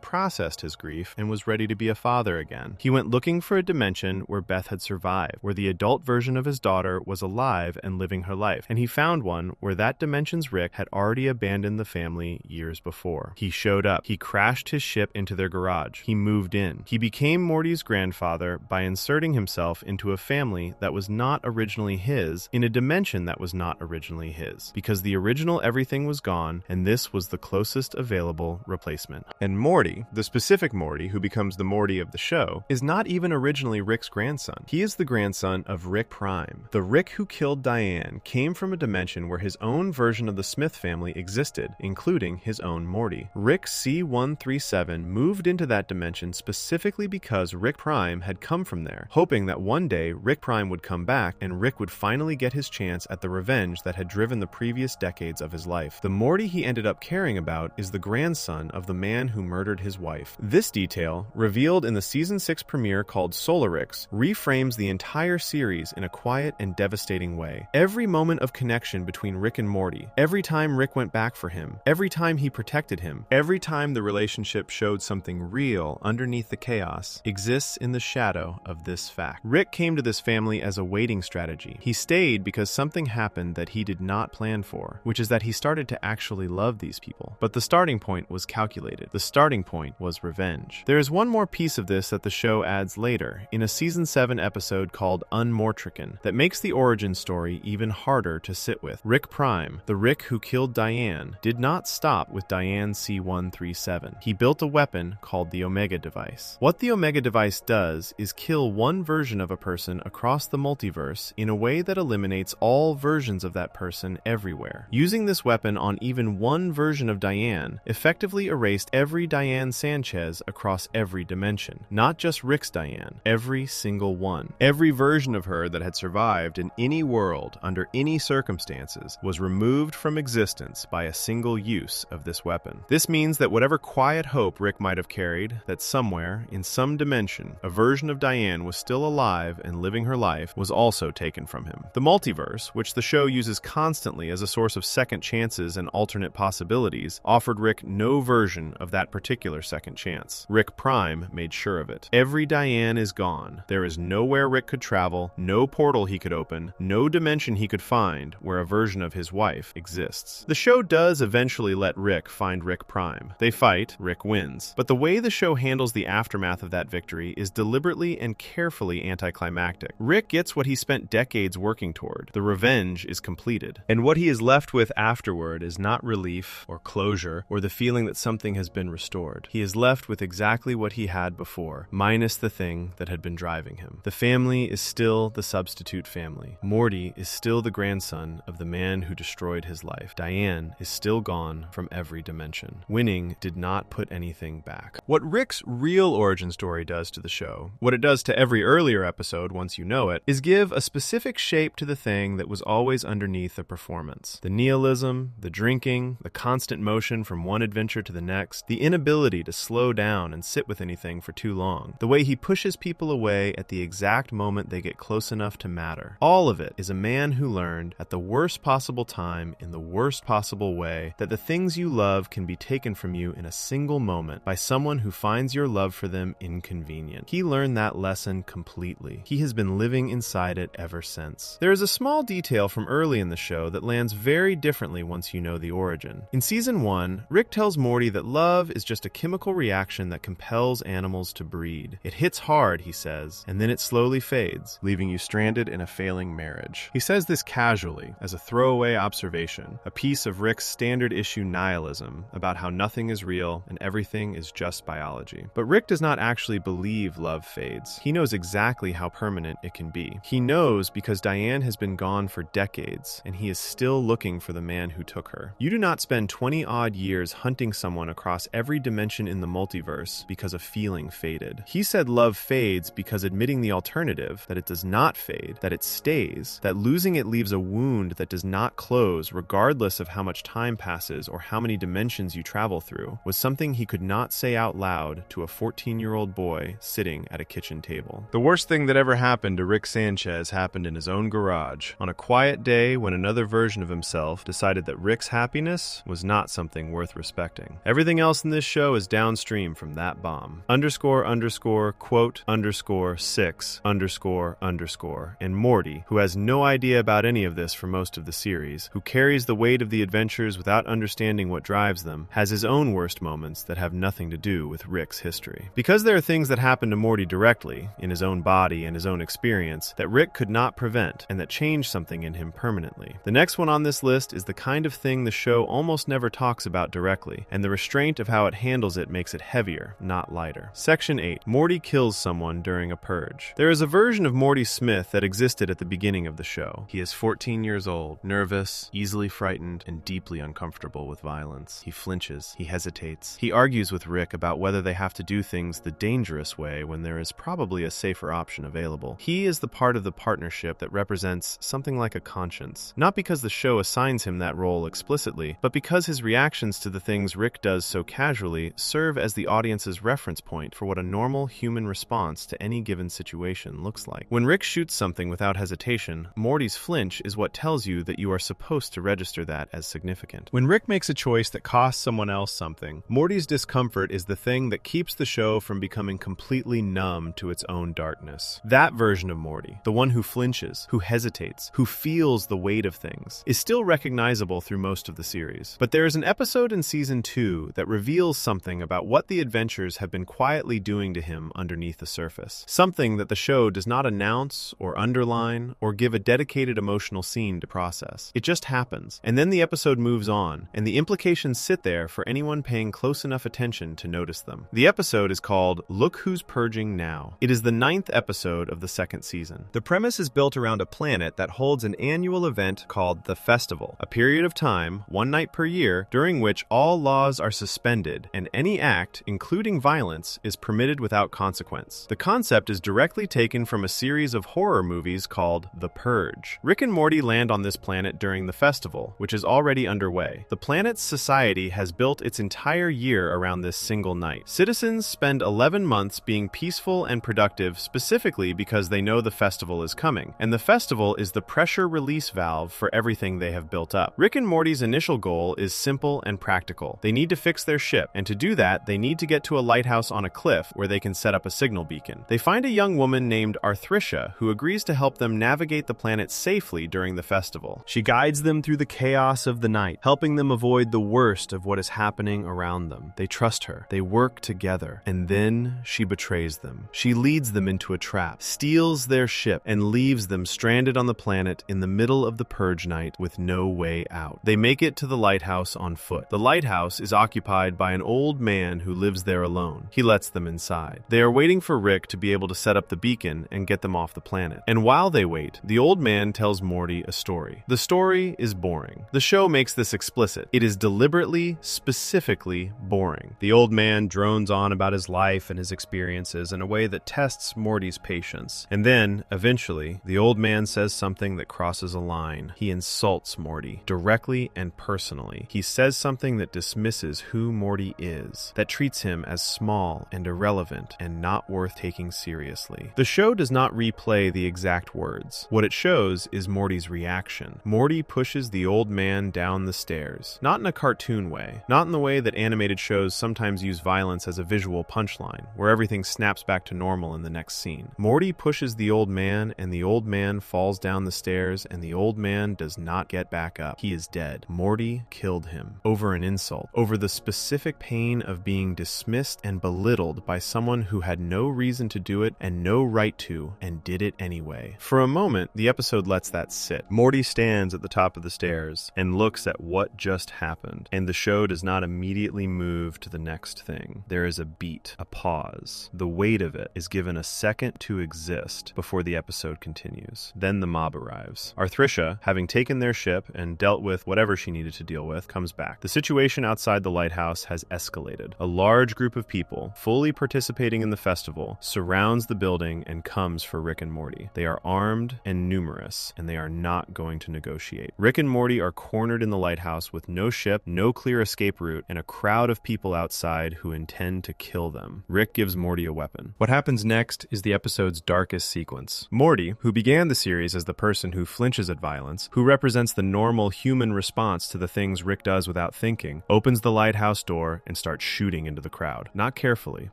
processed his grief and was ready to be a father again. He went looking for a dimension where Beth had survived, where the adult version of his daughter was alive and living her life, and he found one where that dimension's Rick had already abandoned the family years before. He showed up. He crashed his ship into their garage. He moved in. He became Morty's grandfather by inserting himself into a family that was not originally his, in a dimension that was not originally his, because the original everything was gone, and this was the closest available replacement. And Morty, the specific Morty who becomes the Morty of the show, is not even originally Rick's grandson. He is the grandson of Rick Prime. The Rick who killed Diane came from a dimension where his own version of the Smith family existed, including his own Morty. Rick C-137 moved into that dimension specifically because Rick Prime had come from there, hoping that one day Rick Prime would come back and Rick would finally get his chance at the revenge that had driven the previous decades of his life. The Morty he ended up caring about is the grandson of the man who murdered his wife. This detail, revealed in the Season 6 premiere called Solarix, reframes the entire series in a quiet and devastating way. Every moment of connection between Rick and Morty, every time Rick went back for him, every time he protected him, every time the relationship showed something real underneath the chaos, exists in the shadow of this fact. Rick came to this family as a waiting strategy. He stayed because something happened that he did not plan for, which is that he started to actually love these people. But the starting point was calculated. The starting point was revenge. There is one more piece of this that the show adds later, in a Season 7 episode called Unmortrican, that makes the origin story even harder to sit with. Rick Prime, the Rick who killed Diane, did not stop with Diane C-137. He built a weapon called the Omega device. What the Omega device does is kill one version of a person across the multiverse in a way that eliminates all versions of that person everywhere. Using this weapon on even one version of Diane effectively erased every Diane Sanchez across every dimension. Not just Rick's Diane, every single one. Every version of her that had survived in any world, under any circumstances, was removed from existence by a single use of this weapon. This means that whatever quiet hope Rick might have carried, that somewhere, in some dimension, a version of Diane was still alive and living her life, was also taken from him. The multiverse, which the show uses constantly as a source of second chances and alternate possibilities, offered Rick no version of that particular second chance. Rick Prime made sure of it. Every Diane is gone. There is nowhere Rick could travel, no portal he could open, no dimension he could find where a version of his wife exists. The show does eventually let Rick find Rick Prime. They fight, Rick wins. But the way the show handles the aftermath of that victory is deliberately and carefully anticlimactic. Rick gets what he spent decades working toward. The revenge is completed. And what he is left with afterward is not relief or closure or the feeling that something has been restored. He is left with exactly what he had before, minus the thing that had been driving him. The family is still the substitute family. Morty is still the grandson of the man who destroyed his life. Diane is still gone from every dimension. Winning did not put anything back. What Rick's real origin story does to the show, what it does to every earlier episode once you know it, is give a specific shape to the thing that was always underneath the performance. The nihilism, the drinking, the constant motion from one adventure to the next, the inability to slow down and sit with anything for too long, the way he pushes people away at the exact moment they get close enough to matter. All of it is a man who learned at the worst possible time, in the worst possible way, that the things you love can be taken from you in a single moment by someone who finds your love for them inconvenient. He learned that lesson completely. He has been living inside it ever since. There is a small detail from early in the show that lands very differently once you know the origin. In Season 1, Rick tells Morty that love is just a chemical reaction that compels animals to breed. It hits hard, he says, and then it slowly fades, leaving you stranded in a failing marriage. He says this casually, as a throwaway observation, a piece of Rick's standard issue nihilism about how nothing is real and everything is just biology. But Rick does not actually believe love fades. He knows exactly how permanent it can be. He knows because Diane has been gone for decades, and he is still looking for the man who took her. You do not spend 20-odd years hunting someone across every dimension in the multiverse because a feeling faded. He said love fades because admitting the alternative, that it does not fade, that it stays, that losing it leaves a wound that does not close regardless of how much time passes or how many dimensions you travel through, was something he could not not say out loud to a 14-year-old boy sitting at a kitchen table. The worst thing that ever happened to Rick Sanchez happened in his own garage, on a quiet day when another version of himself decided that Rick's happiness was not something worth respecting. Everything else in this show is downstream from that bomb. __quote_6___, and Morty, who has no idea about any of this for most of the series, who carries the weight of the adventures without understanding what drives them, has his own worst moments that have nothing to do with Rick's history. Because there are things that happen to Morty directly, in his own body and his own experience, that Rick could not prevent and that change something in him permanently. The next one on this list is the kind of thing the show almost never talks about directly, and the restraint of how it handles it makes it heavier, not lighter. Section 8. Morty kills someone during a purge. There is a version of Morty Smith that existed at the beginning of the show. He is 14 years old, nervous, easily frightened, and deeply uncomfortable with violence. He flinches, he hesitates. He argues with Rick about whether they have to do things the dangerous way when there is probably a safer option available. He is the part of the partnership that represents something like a conscience. Not because the show assigns him that role explicitly, but because his reactions to the things Rick does so casually serve as the audience's reference point for what a normal human response to any given situation looks like. When Rick shoots something without hesitation, Morty's flinch is what tells you that you are supposed to register that as significant. When Rick makes a choice that costs someone else something, Morty's discomfort is the thing that keeps the show from becoming completely numb to its own darkness. That version of Morty, the one who flinches, who hesitates, who feels the weight of things, is still recognizable through most of the series. But there is an episode in Season 2 that reveals something about what the adventures have been quietly doing to him underneath the surface. Something that the show does not announce or underline or give a dedicated emotional scene to process. It just happens, and then the episode moves on, and the implications sit there for anyone paying close enough attention to notice them. The episode is called Look Who's Purging Now. It is the 9th episode of the 2nd season. The premise is built around a planet that holds an annual event called the Festival, a period of time, one night per year, during which all laws are suspended and any act, including violence, is permitted without consequence. The concept is directly taken from a series of horror movies called The Purge. Rick and Morty land on this planet during the festival, which is already underway. The planet's society has built its entire year around this single night. Citizens spend 11 months being peaceful and productive specifically because they know the festival is coming, and the festival is the pressure release valve for everything they have built up. Rick and Morty's initial goal is simple and practical. They need to fix their ship, and to do that, they need to get to a lighthouse on a cliff where they can set up a signal beacon. They find a young woman named Arthricia who agrees to help them navigate the planet safely during the festival. She guides them through the chaos of the night, helping them avoid the worst of what is happening around them. They trust her. They work together. And then she betrays them. She leads them into a trap, steals their ship, and leaves them stranded on the planet in the middle of the purge night with no way out. They make it to the lighthouse on foot. The lighthouse is occupied by an old man who lives there alone. He lets them inside. They are waiting for Rick to be able to set up the beacon and get them off the planet. And while they wait, the old man tells Morty a story. The story is boring. The show makes this explicit. It is deliberately, specifically boring. The old man drones on about his life and his experiences in a way that tests Morty's patience. And then, eventually, the old man says something that crosses a line. He insults Morty, directly and personally. He says something that dismisses who Morty is, that treats him as small and irrelevant and not worth taking seriously. The show does not replay the exact words. What it shows is Morty's reaction. Morty pushes the old man down the stairs. Not in a cartoon way. Not in the way that animated shows sometimes use violence as a visual punchline, where everything snaps back to normal in the next scene. Morty pushes the old man, and the old man falls down the stairs, and the old man does not get back up. He is dead. Morty killed him. Over an insult. Over the specific pain of being dismissed and belittled by someone who had no reason to do it and no right to, and did it anyway. For a moment, the episode lets that sit. Morty stands at the top of the stairs and looks at what just happened, and the show does not immediately move to the next thing. There is a beat, a pause. The weight of it is given a second to exist before the episode continues. Then the mob arrives. Arthricia, having taken their ship and dealt with whatever she needed to deal with, comes back. The situation outside the lighthouse has escalated. A large group of people, fully participating in the festival, surrounds the building and comes for Rick and Morty. They are armed and numerous, and they are not going to negotiate. Rick and Morty are cornered in the lighthouse with no ship, no clear escape route, and a crowd of people outside who intend to kill them. Rick gives Morty a weapon. What happens next is the episode's darkest sequence. Morty, who began the series as the person who flinches at violence, who represents the normal human response to the things Rick does without thinking, opens the lighthouse door and starts shooting into the crowd. Not carefully,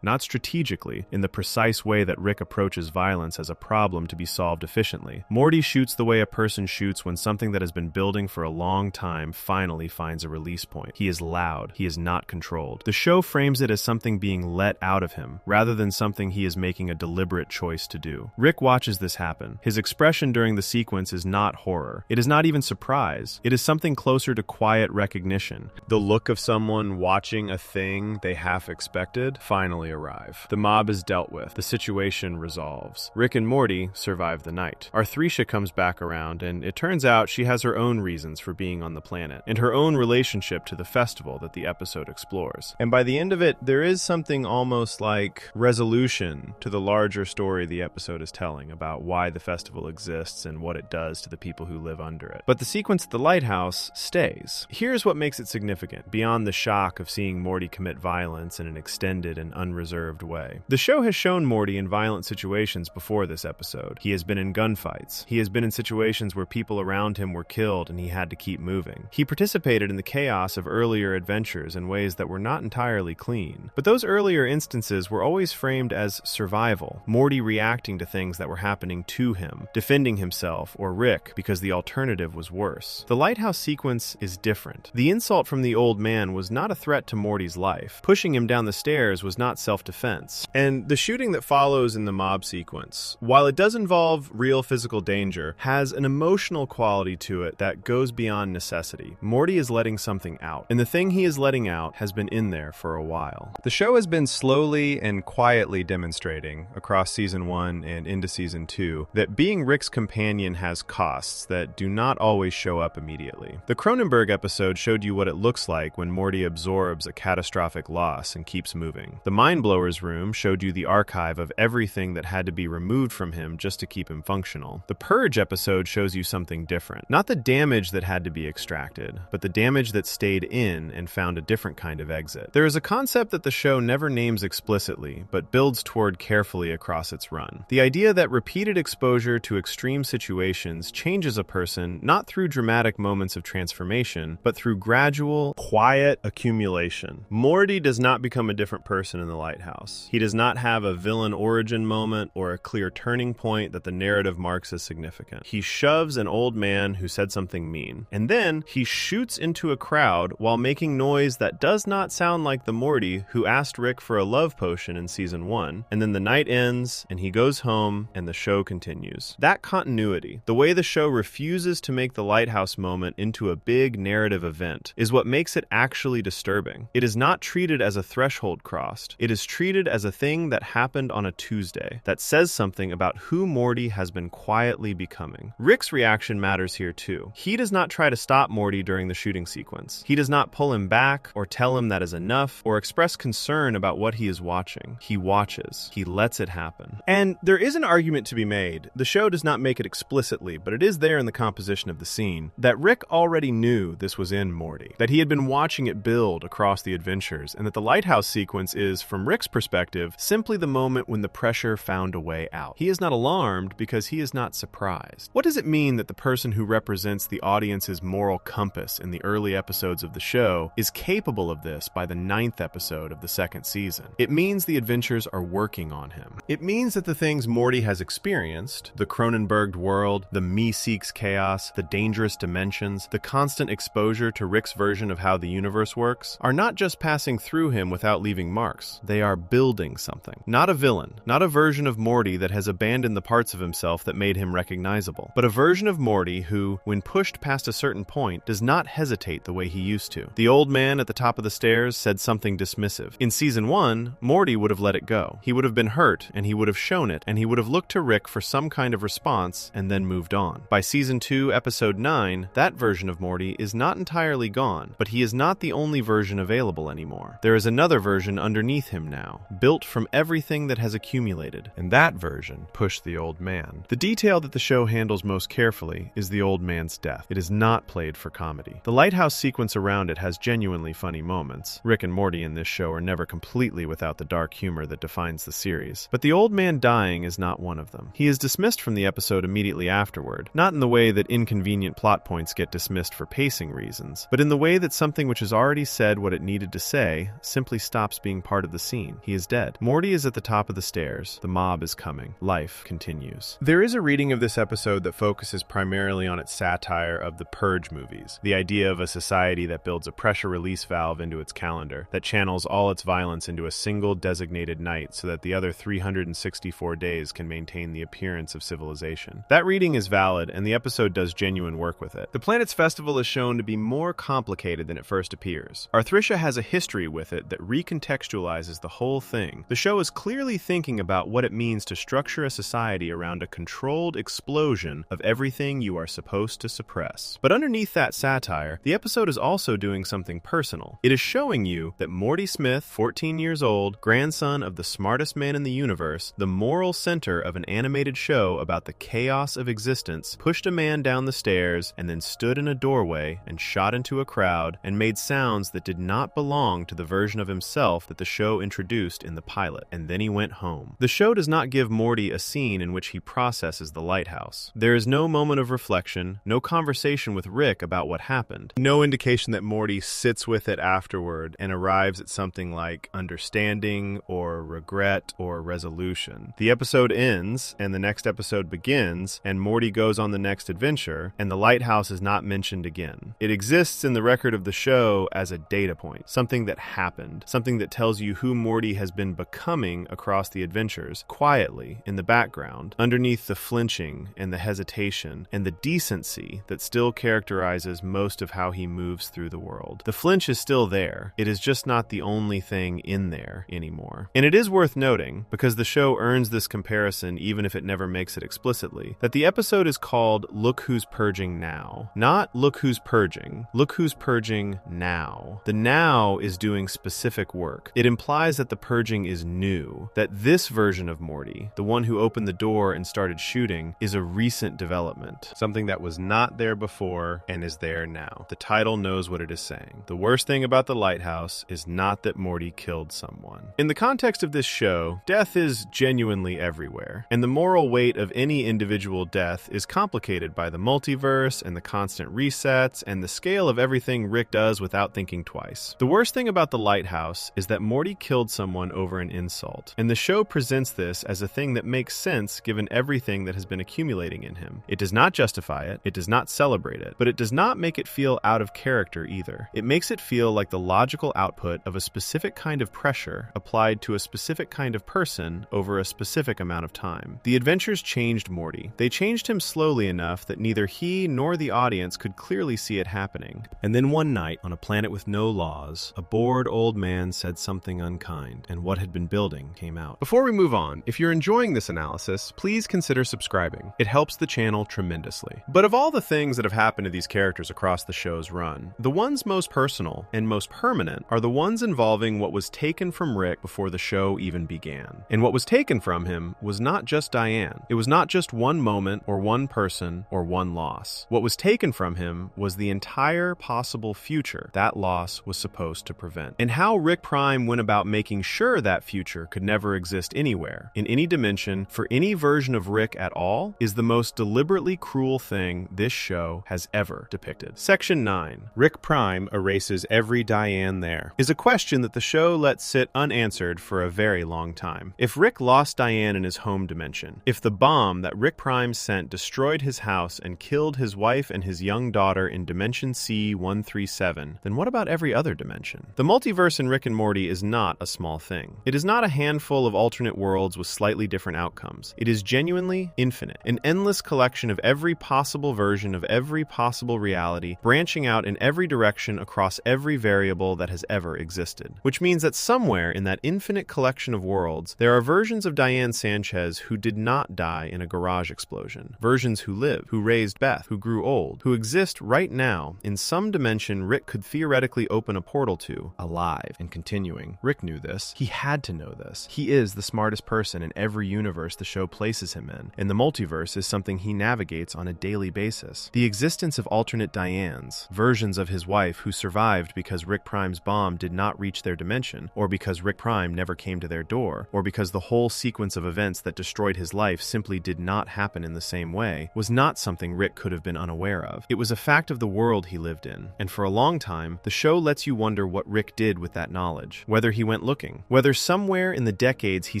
not strategically, in the precise way that Rick approaches violence as a problem to be solved efficiently. Morty shoots the way a person shoots when something that has been building for a long time finally finds a release point. He is loud. He is not controlled. The show frames it as something being let out of him, rather than something he is making a deliberate choice to do. Rick watches this happen. His expression during the sequence is not horror. It is not even surprise. It is something closer to quiet recognition. The look of someone watching a thing they half expected finally arrive. The mob is dealt with. The situation resolves. Rick and Morty survive the night. Arthresia comes back around, and it turns out she has her own reasons for being on the planet, and her own relationship to the festival that the episode explores. And by the end of it, there is something almost like resolution to the larger story the episode is telling about why the festival exists and what it does to the people who live under it. But the sequence at the lighthouse stays. Here's what makes it significant, beyond the shock of seeing Morty commit violence in an extended and unreserved way. The show has shown Morty in violent situations before this episode. He has been in gunfights. He has been in situations where people around him were killed and he had to keep moving. He participated in the chaos of earlier adventures in ways that were not entirely clean. But those earlier instances were always framed as survival, Morty reacting to things that were happening to him, defending himself or Rick because the alternative was worse. The lighthouse sequence is different. The insult from the old man was not a threat to Morty's life. Pushing him down the stairs was not self-defense. And the shooting that follows in the mob sequence, while it does involve real physical danger, has an emotional quality to it that goes beyond necessity. Morty is letting something out, and the thing he is letting out has been in there for a while. The show has been slowly and quietly demonstrating across season 1 and into season 2 that being Rick's companion has costs that do not always show up immediately. The Cronenberg episode showed you what it looks like when Morty absorbs a catastrophic loss and keeps moving. The Mind Blower's room showed you the archive of everything that had to be removed from him just to keep him functional. The Purge episode shows you something different. Not the damage that had to be extracted, but the damage that stayed in and found a different kind of exit. There is a concept that the show never names explicitly, but builds toward carefully across its run. The idea that repeated exposure to extreme situations changes a person not through dramatic moments of transformation, but through gradual, quiet accumulation. Morty does not become a different person in the lighthouse. He does not have a villain origin moment or a clear turning point that the narrative marks as significant. He shoves an old man who said something mean, and then he shoots into a crowd while making noise that does not sound like the Morty who asked Rick for a love potion in season 1, and then the night ends and he goes home and the show continues. That continuity, the way the show refuses to make the lighthouse moment into a big narrative event, is what makes it actually disturbing. It is not treated as a threshold crossed. It is treated as a thing that happened on a Tuesday that says something about who Morty has been quietly becoming. Rick's reaction matters here too. He does not try to stop Morty during the shooting sequence. He does not pull him back or tell him that is enough or express concern about what he is watching. He watches. He lets it happen. And there is an argument to be made. The show does not make it explicitly, but it is there in the composition of the scene, that Rick already knew this was in Morty, that he had been watching it build across the adventures, and that the lighthouse sequence is, from Rick's perspective, simply the moment when the pressure found a way out. He is not alarmed because he is not surprised. What does it mean that the person who represents the audience's moral compass in the early episodes of the show is capable of this by the 9th episode of the 2nd season? It means the adventures are working on him. It means that the things Morty has experienced, the Cronenberged world, the me-seeks chaos, the dangerous dimensions, the constant exposure to Rick's version of how the universe works, are not just passing through him without leaving marks. They are building something. Not a villain, not a version of Morty that has abandoned the parts of himself that made him recognizable, but a version of Morty who, when pushed past a certain point, does not hesitate the way he used to. The old man at the top of the stairs said something dismissive. In season 1, Morty would have let it go. He would have been hurt, and he would have shown it, and he would have looked to Rick for some kind of response, and then moved on. By season 2, episode 9, that version of Morty is not entirely gone, but he is not the only version available anymore. There is another version underneath him now, built from everything that has accumulated, and that version pushed the old man. The detail that the show handles most carefully is the old man's death. It is not played for comedy. The lighthouse sequence around it has genuinely funny moments. Rick Rick and Morty in this show are never completely without the dark humor that defines the series. But the old man dying is not one of them. He is dismissed from the episode immediately afterward, not in the way that inconvenient plot points get dismissed for pacing reasons, but in the way that something which has already said what it needed to say simply stops being part of the scene. He is dead. Morty is at the top of the stairs. The mob is coming. Life continues. There is a reading of this episode that focuses primarily on its satire of the Purge movies, the idea of a society that builds a pressure release valve into its calendar, that channels all its violence into a single designated night so that the other 364 days can maintain the appearance of civilization. That reading is valid, and the episode does genuine work with it. The planet's festival is shown to be more complicated than it first appears. Arthricia has a history with it that recontextualizes the whole thing. The show is clearly thinking about what it means to structure a society around a controlled explosion of everything you are supposed to suppress. But underneath that satire, the episode is also doing something personal. It is showing you that Morty Smith, 14 years old, grandson of the smartest man in the universe, the moral center of an animated show about the chaos of existence, pushed a man down the stairs and then stood in a doorway and shot into a crowd and made sounds that did not belong to the version of himself that the show introduced in the pilot. And then he went home. The show does not give Morty a scene in which he processes the lighthouse. There is no moment of reflection, no conversation with Rick about what happened, no indication that Morty sits with it afterward and arrives at something like understanding or regret or resolution. The episode ends and the next episode begins and Morty goes on the next adventure and the lighthouse is not mentioned again. It exists in the record of the show as a data point, something that happened, something that tells you who Morty has been becoming across the adventures, quietly in the background, underneath the flinching and the hesitation and the decency that still characterizes most of how he moves through the world. The flinch is still there. It is just not the only thing in there anymore. And it is worth noting, because the show earns this comparison even if it never makes it explicitly, that the episode is called Look Who's Purging Now. Not Look Who's Purging. Look Who's Purging Now. The now is doing specific work. It implies that the purging is new, that this version of Morty, the one who opened the door and started shooting, is a recent development. Something that was not there before and is there now. The title knows what it is saying. The worst thing about the lighthouse is not that Morty killed someone. In the context of this show, death is genuinely everywhere, and the moral weight of any individual death is complicated by the multiverse and the constant resets and the scale of everything Rick does without thinking twice. The worst thing about the lighthouse is that Morty killed someone over an insult, and the show presents this as a thing that makes sense given everything that has been accumulating in him. It does not justify it, it does not celebrate it, but it does not make it feel out of character either. It makes it feel like the logical output of a specific kind of pressure applied to a specific kind of person over a specific amount of time. The adventures changed Morty. They changed him slowly enough that neither he nor the audience could clearly see it happening. And then one night, on a planet with no laws, a bored old man said something unkind, and what had been building came out. Before we move on, if you're enjoying this analysis, please consider subscribing. It helps the channel tremendously. But of all the things that have happened to these characters across the show's run, the ones most personal and most permanent are the ones involving what was taken from Rick before the show even began. And what was taken from him was not just Diane. It was not just one moment or one person or one loss. What was taken from him was the entire possible future that loss was supposed to prevent. And how Rick Prime went about making sure that future could never exist anywhere, in any dimension, for any version of Rick at all, is the most deliberately cruel thing this show has ever depicted. Section 9, Rick Prime erases every Diane there, is a question that the show lets sit unanswered for a very long time. If Rick lost Diane in his home dimension, if the bomb that Rick Prime sent destroyed his house and killed his wife and his young daughter in Dimension C-137, then what about every other dimension? The multiverse in Rick and Morty is not a small thing. It is not a handful of alternate worlds with slightly different outcomes. It is genuinely infinite, an endless collection of every possible version of every possible reality, branching out in every direction across every variable that has ever existed. Which means that somewhere in that infinite collection of worlds, there are versions of Diane Sanchez who did not die in a garage explosion. Versions who live, who raised Beth, who grew old, who exist right now in some dimension Rick could theoretically open a portal to, alive and continuing. Rick knew this. He had to know this. He is the smartest person in every universe the show places him in, and the multiverse is something he navigates on a daily basis. The existence of alternate Dianes, versions of his wife who survived because Rick Prime's bomb did not reach their dimension, or because Rick Prime never came to their door, or because the whole sequence of events that destroyed his life simply did not happen in the same way, was not something Rick could have been unaware of. It was a fact of the world he lived in, and for a long time, the show lets you wonder what Rick did with that knowledge, whether he went looking, whether somewhere in the decades he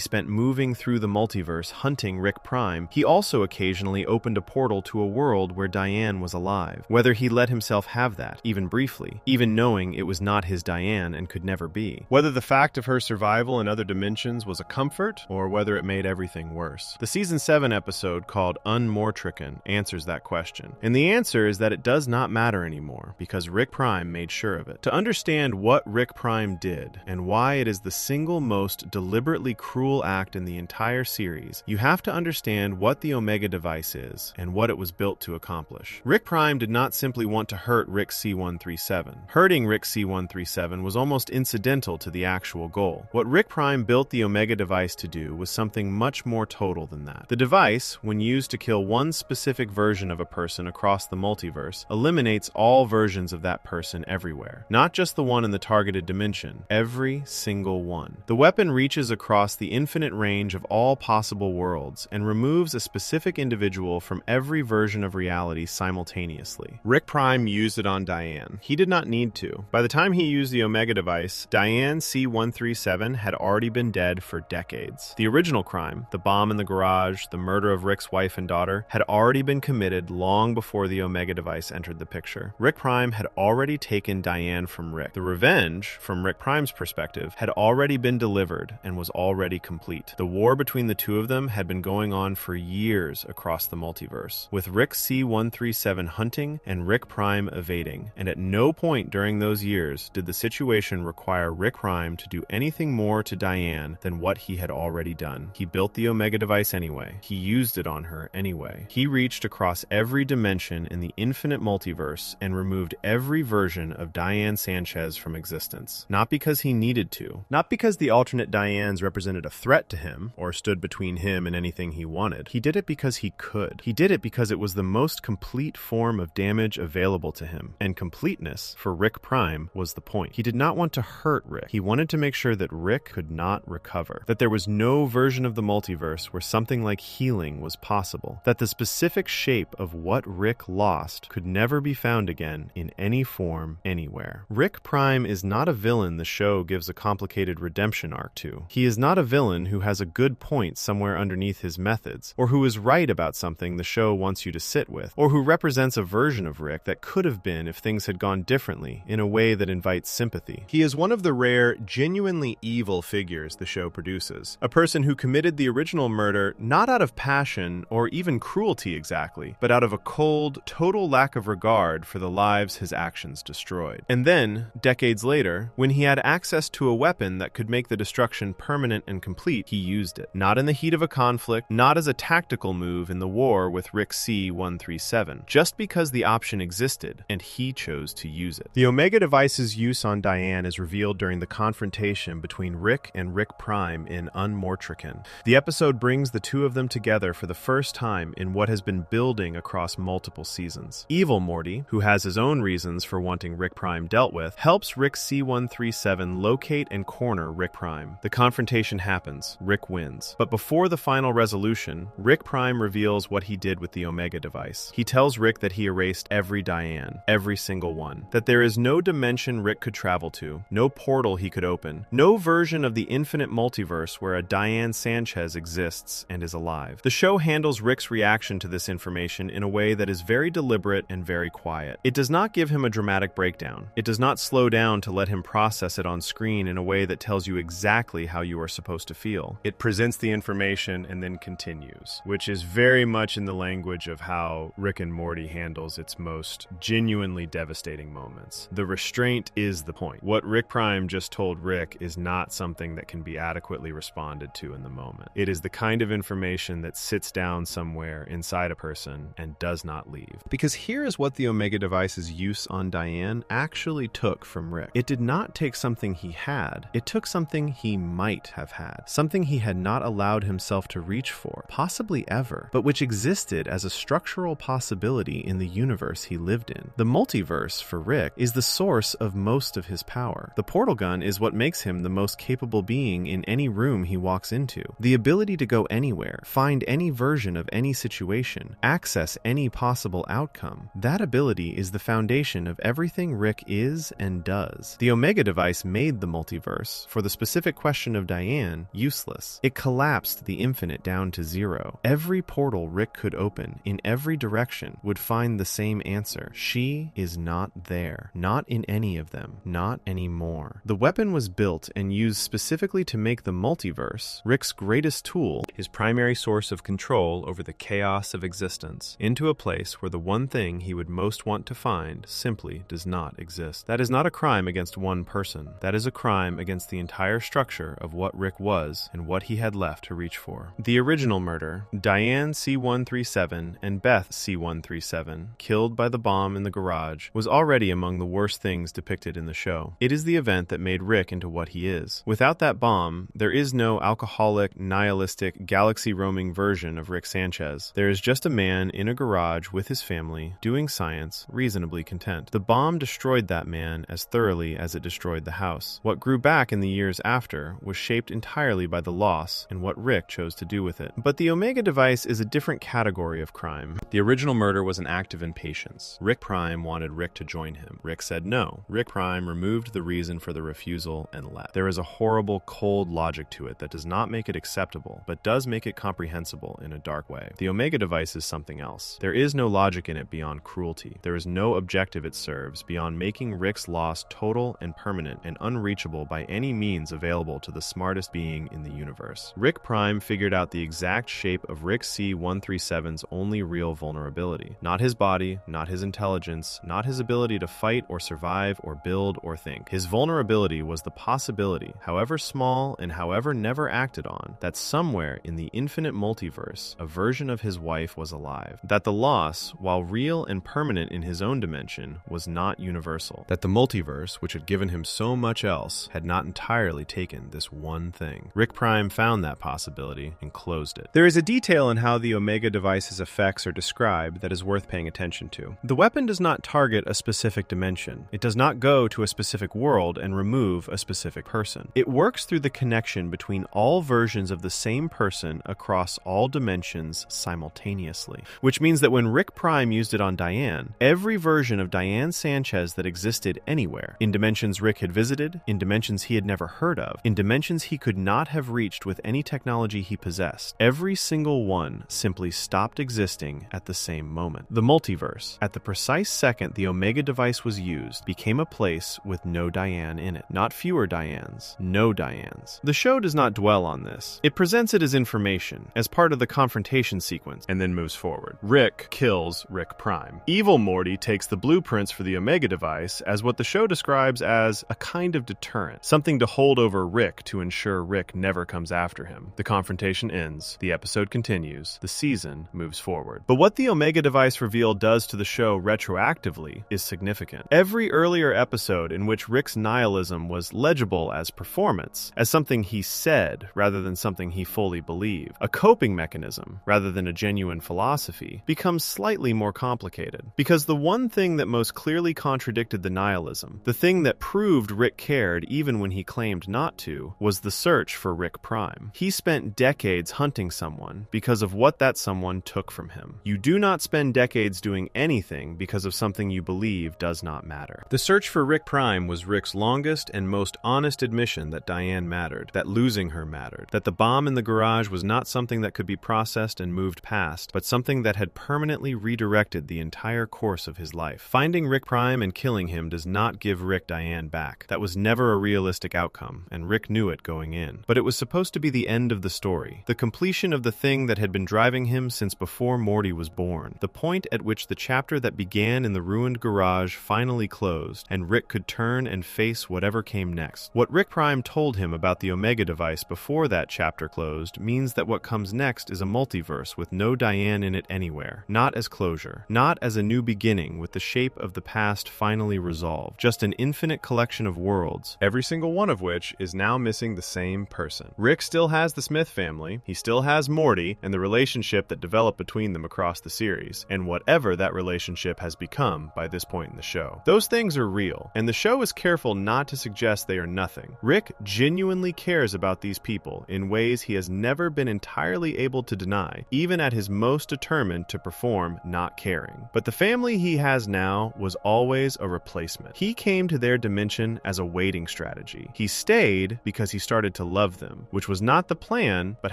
spent moving through the multiverse hunting Rick Prime, he also occasionally opened a portal to a world where Diane was alive, whether he let himself have that, even briefly, even knowing it was not his Diane and could never be. Whether the fact of her survival in other dimensions was a comfort, or whether it made everything worse. The Season 7 episode called Unmortrican answers that question. And the answer is that it does not matter anymore, because Rick Prime made sure of it. To understand what Rick Prime did, and why it is the single most deliberately cruel act in the entire series, you have to understand what the Omega device is, and what it was built to accomplish. Rick Prime did not simply want to hurt Rick C-137. Hurting Rick C-137 was almost incidental to the actual goal. What Rick Prime built the Omega device to do was something much more total than that. The device, when used to kill one specific version of a person across the multiverse, eliminates all versions of that person everywhere. Not just the one in the targeted dimension, every single one. The weapon reaches across the infinite range of all possible worlds and removes a specific individual from every version of reality simultaneously. Rick Prime used it on Diane. He did not need to. By the time he used the Omega device, Diane C-137 had already been dead for decades. The original crime, the bomb in the garage, the murder of Rick's wife and daughter, had already been committed long before the Omega device entered the picture. Rick Prime had already taken Diane from Rick. The revenge, from Rick Prime's perspective, had already been delivered and was already complete. The war between the two of them had been going on for years across the multiverse, with Rick C-137 hunting and Rick Prime evading, and at no point during those years did the situation require Rick Prime to do anything more to Diane than what he had already done. He built the Omega device anyway. He used it on her anyway. He reached across every dimension in the infinite multiverse and removed every version of Diane Sanchez from existence. Not because he needed to. Not because the alternate Dianes represented a threat to him or stood between him and anything he wanted. He did it because he could. He did it because it was the most complete form of damage available to him. And completeness, for Rick Prime, was the point. He did not want to hurt Rick. He wanted to make sure that Rick could not recover. That there was no version of the multiverse where something like healing was possible. That the specific shape of what Rick lost could never be found again in any form, anywhere. Rick Prime is not a villain the show gives a complicated redemption arc to. He is not a villain who has a good point somewhere underneath his methods, or who is right about something the show wants you to sit with, or who represents a version of Rick that could have been if things had gone differently in a way that invites sympathy. He is one of the rare, genuinely evil figures the show produces. A person who committed the original murder not out of passion or even cruelty exactly, but out of a cold, total lack of regard for the lives his actions destroyed. And then, decades later, when he had access to a weapon that could make the destruction permanent and complete, he used it. Not in the heat of a conflict, not as a tactical move in the war with Rick C-137, just because the option existed, and he chose to use it. The Omega device's use on Diane is revealed during the confrontation between Rick and Rick Prime in Unmortrican. The episode brings the two of them together for the first time in what has been building across multiple seasons. Evil Morty, who has his own reasons for wanting Rick Prime dealt with, helps Rick C-137 locate and corner Rick Prime. The confrontation happens. Rick wins. But before the final resolution, Rick Prime reveals what he did with the Omega device. He tells Rick that he erased every Diane, every single one. That there is no dimension Rick could travel to, no portal he could open, no version of the infinite multiverse where a Diane Sanchez exists and is alive. The show handles Rick's reaction to this information in a way that is very deliberate and very quiet. It does not give him a dramatic breakdown. It does not slow down to let him process it on screen in a way that tells you exactly how you are supposed to feel. It presents the information and then continues, which is very much in the language of how Rick and Morty handles its most genuinely devastating moments. The restraint is the point. What Rick Prime just told Rick is not something that can be adequately responded to in the moment. It is the kind of information that sits down somewhere inside a person and does not leave. Because here is what the Omega device's use on Diane actually took from Rick. It did not take something he had. It took something he might have had. Something he had not allowed himself to reach for, possibly ever, but which existed as a structural possibility in the universe he lived in. The multiverse, for Rick, is the source of most of his power. The portal gun is what makes him the most capable being in any room he walks into. The ability to go anywhere, find any version of any situation, access any possible outcome. That ability is the foundation of everything Rick is and does. The Omega device made the multiverse, for the specific question of Diane, useless. It collapsed the infinite down to zero. Every portal Rick could open, in every direction, would find the same answer. She is not there. Not in any of them. Not anymore. The weapon was built and used specifically to make the multiverse, Rick's greatest tool, his primary source of control over the chaos of existence, into a place where the one thing he would most want to find simply does not exist. That is not a crime against one person. That is a crime against the entire structure of what Rick was and what he had left to reach for. The original murder, Diane C-137 and Beth C-137, killed by the bomb in the garage, was already among the worst things depicted in the show. It is the event that made Rick into what he is. Without that bomb, there is no alcoholic, nihilistic, galaxy-roaming version of Rick Sanchez. There is just a man in a garage with his family, doing science, reasonably content. The bomb destroyed that man as thoroughly as it destroyed the house. What grew back in the years after was shaped entirely by the loss and what Rick chose to do with it. But the Omega device is a different category of crime. The original murder was an act of impatience. Rick Prime wanted Rick to join him. Rick said no. Rick Prime removed the reason for the refusal and left. There is a horrible, cold logic to it that does not make it acceptable, but does make it comprehensible in a dark way. The Omega device is something else. There is no logic in it beyond cruelty. There is no objective it serves beyond making Rick's loss total and permanent and unreachable by any means available to the smartest being in the universe. Rick Prime figured out the exact shape of Rick C-137's only real vulnerability. Not his body, not his intelligence, not his ability to fight or survive or build or think. His vulnerability was the possibility, however small and however never acted on, that somewhere in the infinite multiverse, a version of his wife was alive. That the loss, while real and permanent in his own dimension, was not universal. That the multiverse, which had given him so much else, had not entirely taken this one thing. Rick Prime found that possibility and closed it. There is a detail in how the Omega device's effects are described that is worth paying attention to. The weapon does not target a specific dimension. It does not go to a specific world and remove a specific person. It works through the connection between all versions of the same person across all dimensions simultaneously. Which means that when Rick Prime used it on Diane, every version of Diane Sanchez that existed anywhere, in dimensions Rick had visited, in dimensions he had never heard of, in dimensions he could not have reached with any technology he possessed, every single one simply stopped existing at the same moment. The multiverse, at the precise second the Omega device was used, became a place with no Diane in it. Not fewer Dianes, no Dianes. The show does not dwell on this. It presents it as information, as part of the confrontation sequence, and then moves forward. Rick kills Rick Prime. Evil Morty takes the blueprints for the Omega device as what the show describes as a kind of deterrent, something to hold over Rick to ensure Rick never comes after him. The confrontation ends, the episode continues, the season moves forward. But what the Omega device reveal does to the show retroactively is significant. Every earlier episode in which Rick's nihilism was legible as performance, as something he said rather than something he fully believed, a coping mechanism rather than a genuine philosophy, becomes slightly more complicated. Because the one thing that most clearly contradicted the nihilism, the thing that proved Rick cared even when he claimed not to, was the search for Rick Prime. He spent decades hunting someone because of what that someone took from him. You do not spend decades doing anything because of something you believe does not matter. The search for Rick Prime was Rick's longest and most honest admission that Diane mattered, that losing her mattered, that the bomb in the garage was not something that could be processed and moved past, but something that had permanently redirected the entire course of his life. Finding Rick Prime and killing him does not give Rick Diane back. That was never a realistic outcome, and Rick knew it going in. But it was supposed to be the end of the story, the completion of the thing that had been driving him since before Morty was born, the point at which the chapter that began in the ruined garage finally closed, and Rick could turn and face whatever came next. What Rick Prime told him about the Omega device before that chapter closed means that what comes next is a multiverse with no Diane in it anywhere, not as closure, not as a new beginning with the shape of the past finally resolved, just an infinite collection of worlds, every single one of which is now missing the same person. Rick still has the Smith family, he still has Morty, and the relationship that developed between them across the series, and whatever that relationship has become by this point in the show. Those things are real, and the show is careful not to suggest they are nothing. Rick genuinely cares about these people in ways he has never been entirely able to deny, even at his most determined to perform not caring. But the family he has now was always a replacement. He came to their dimension as a waiting strategy. He stayed because he started to love them, which was not the plan, but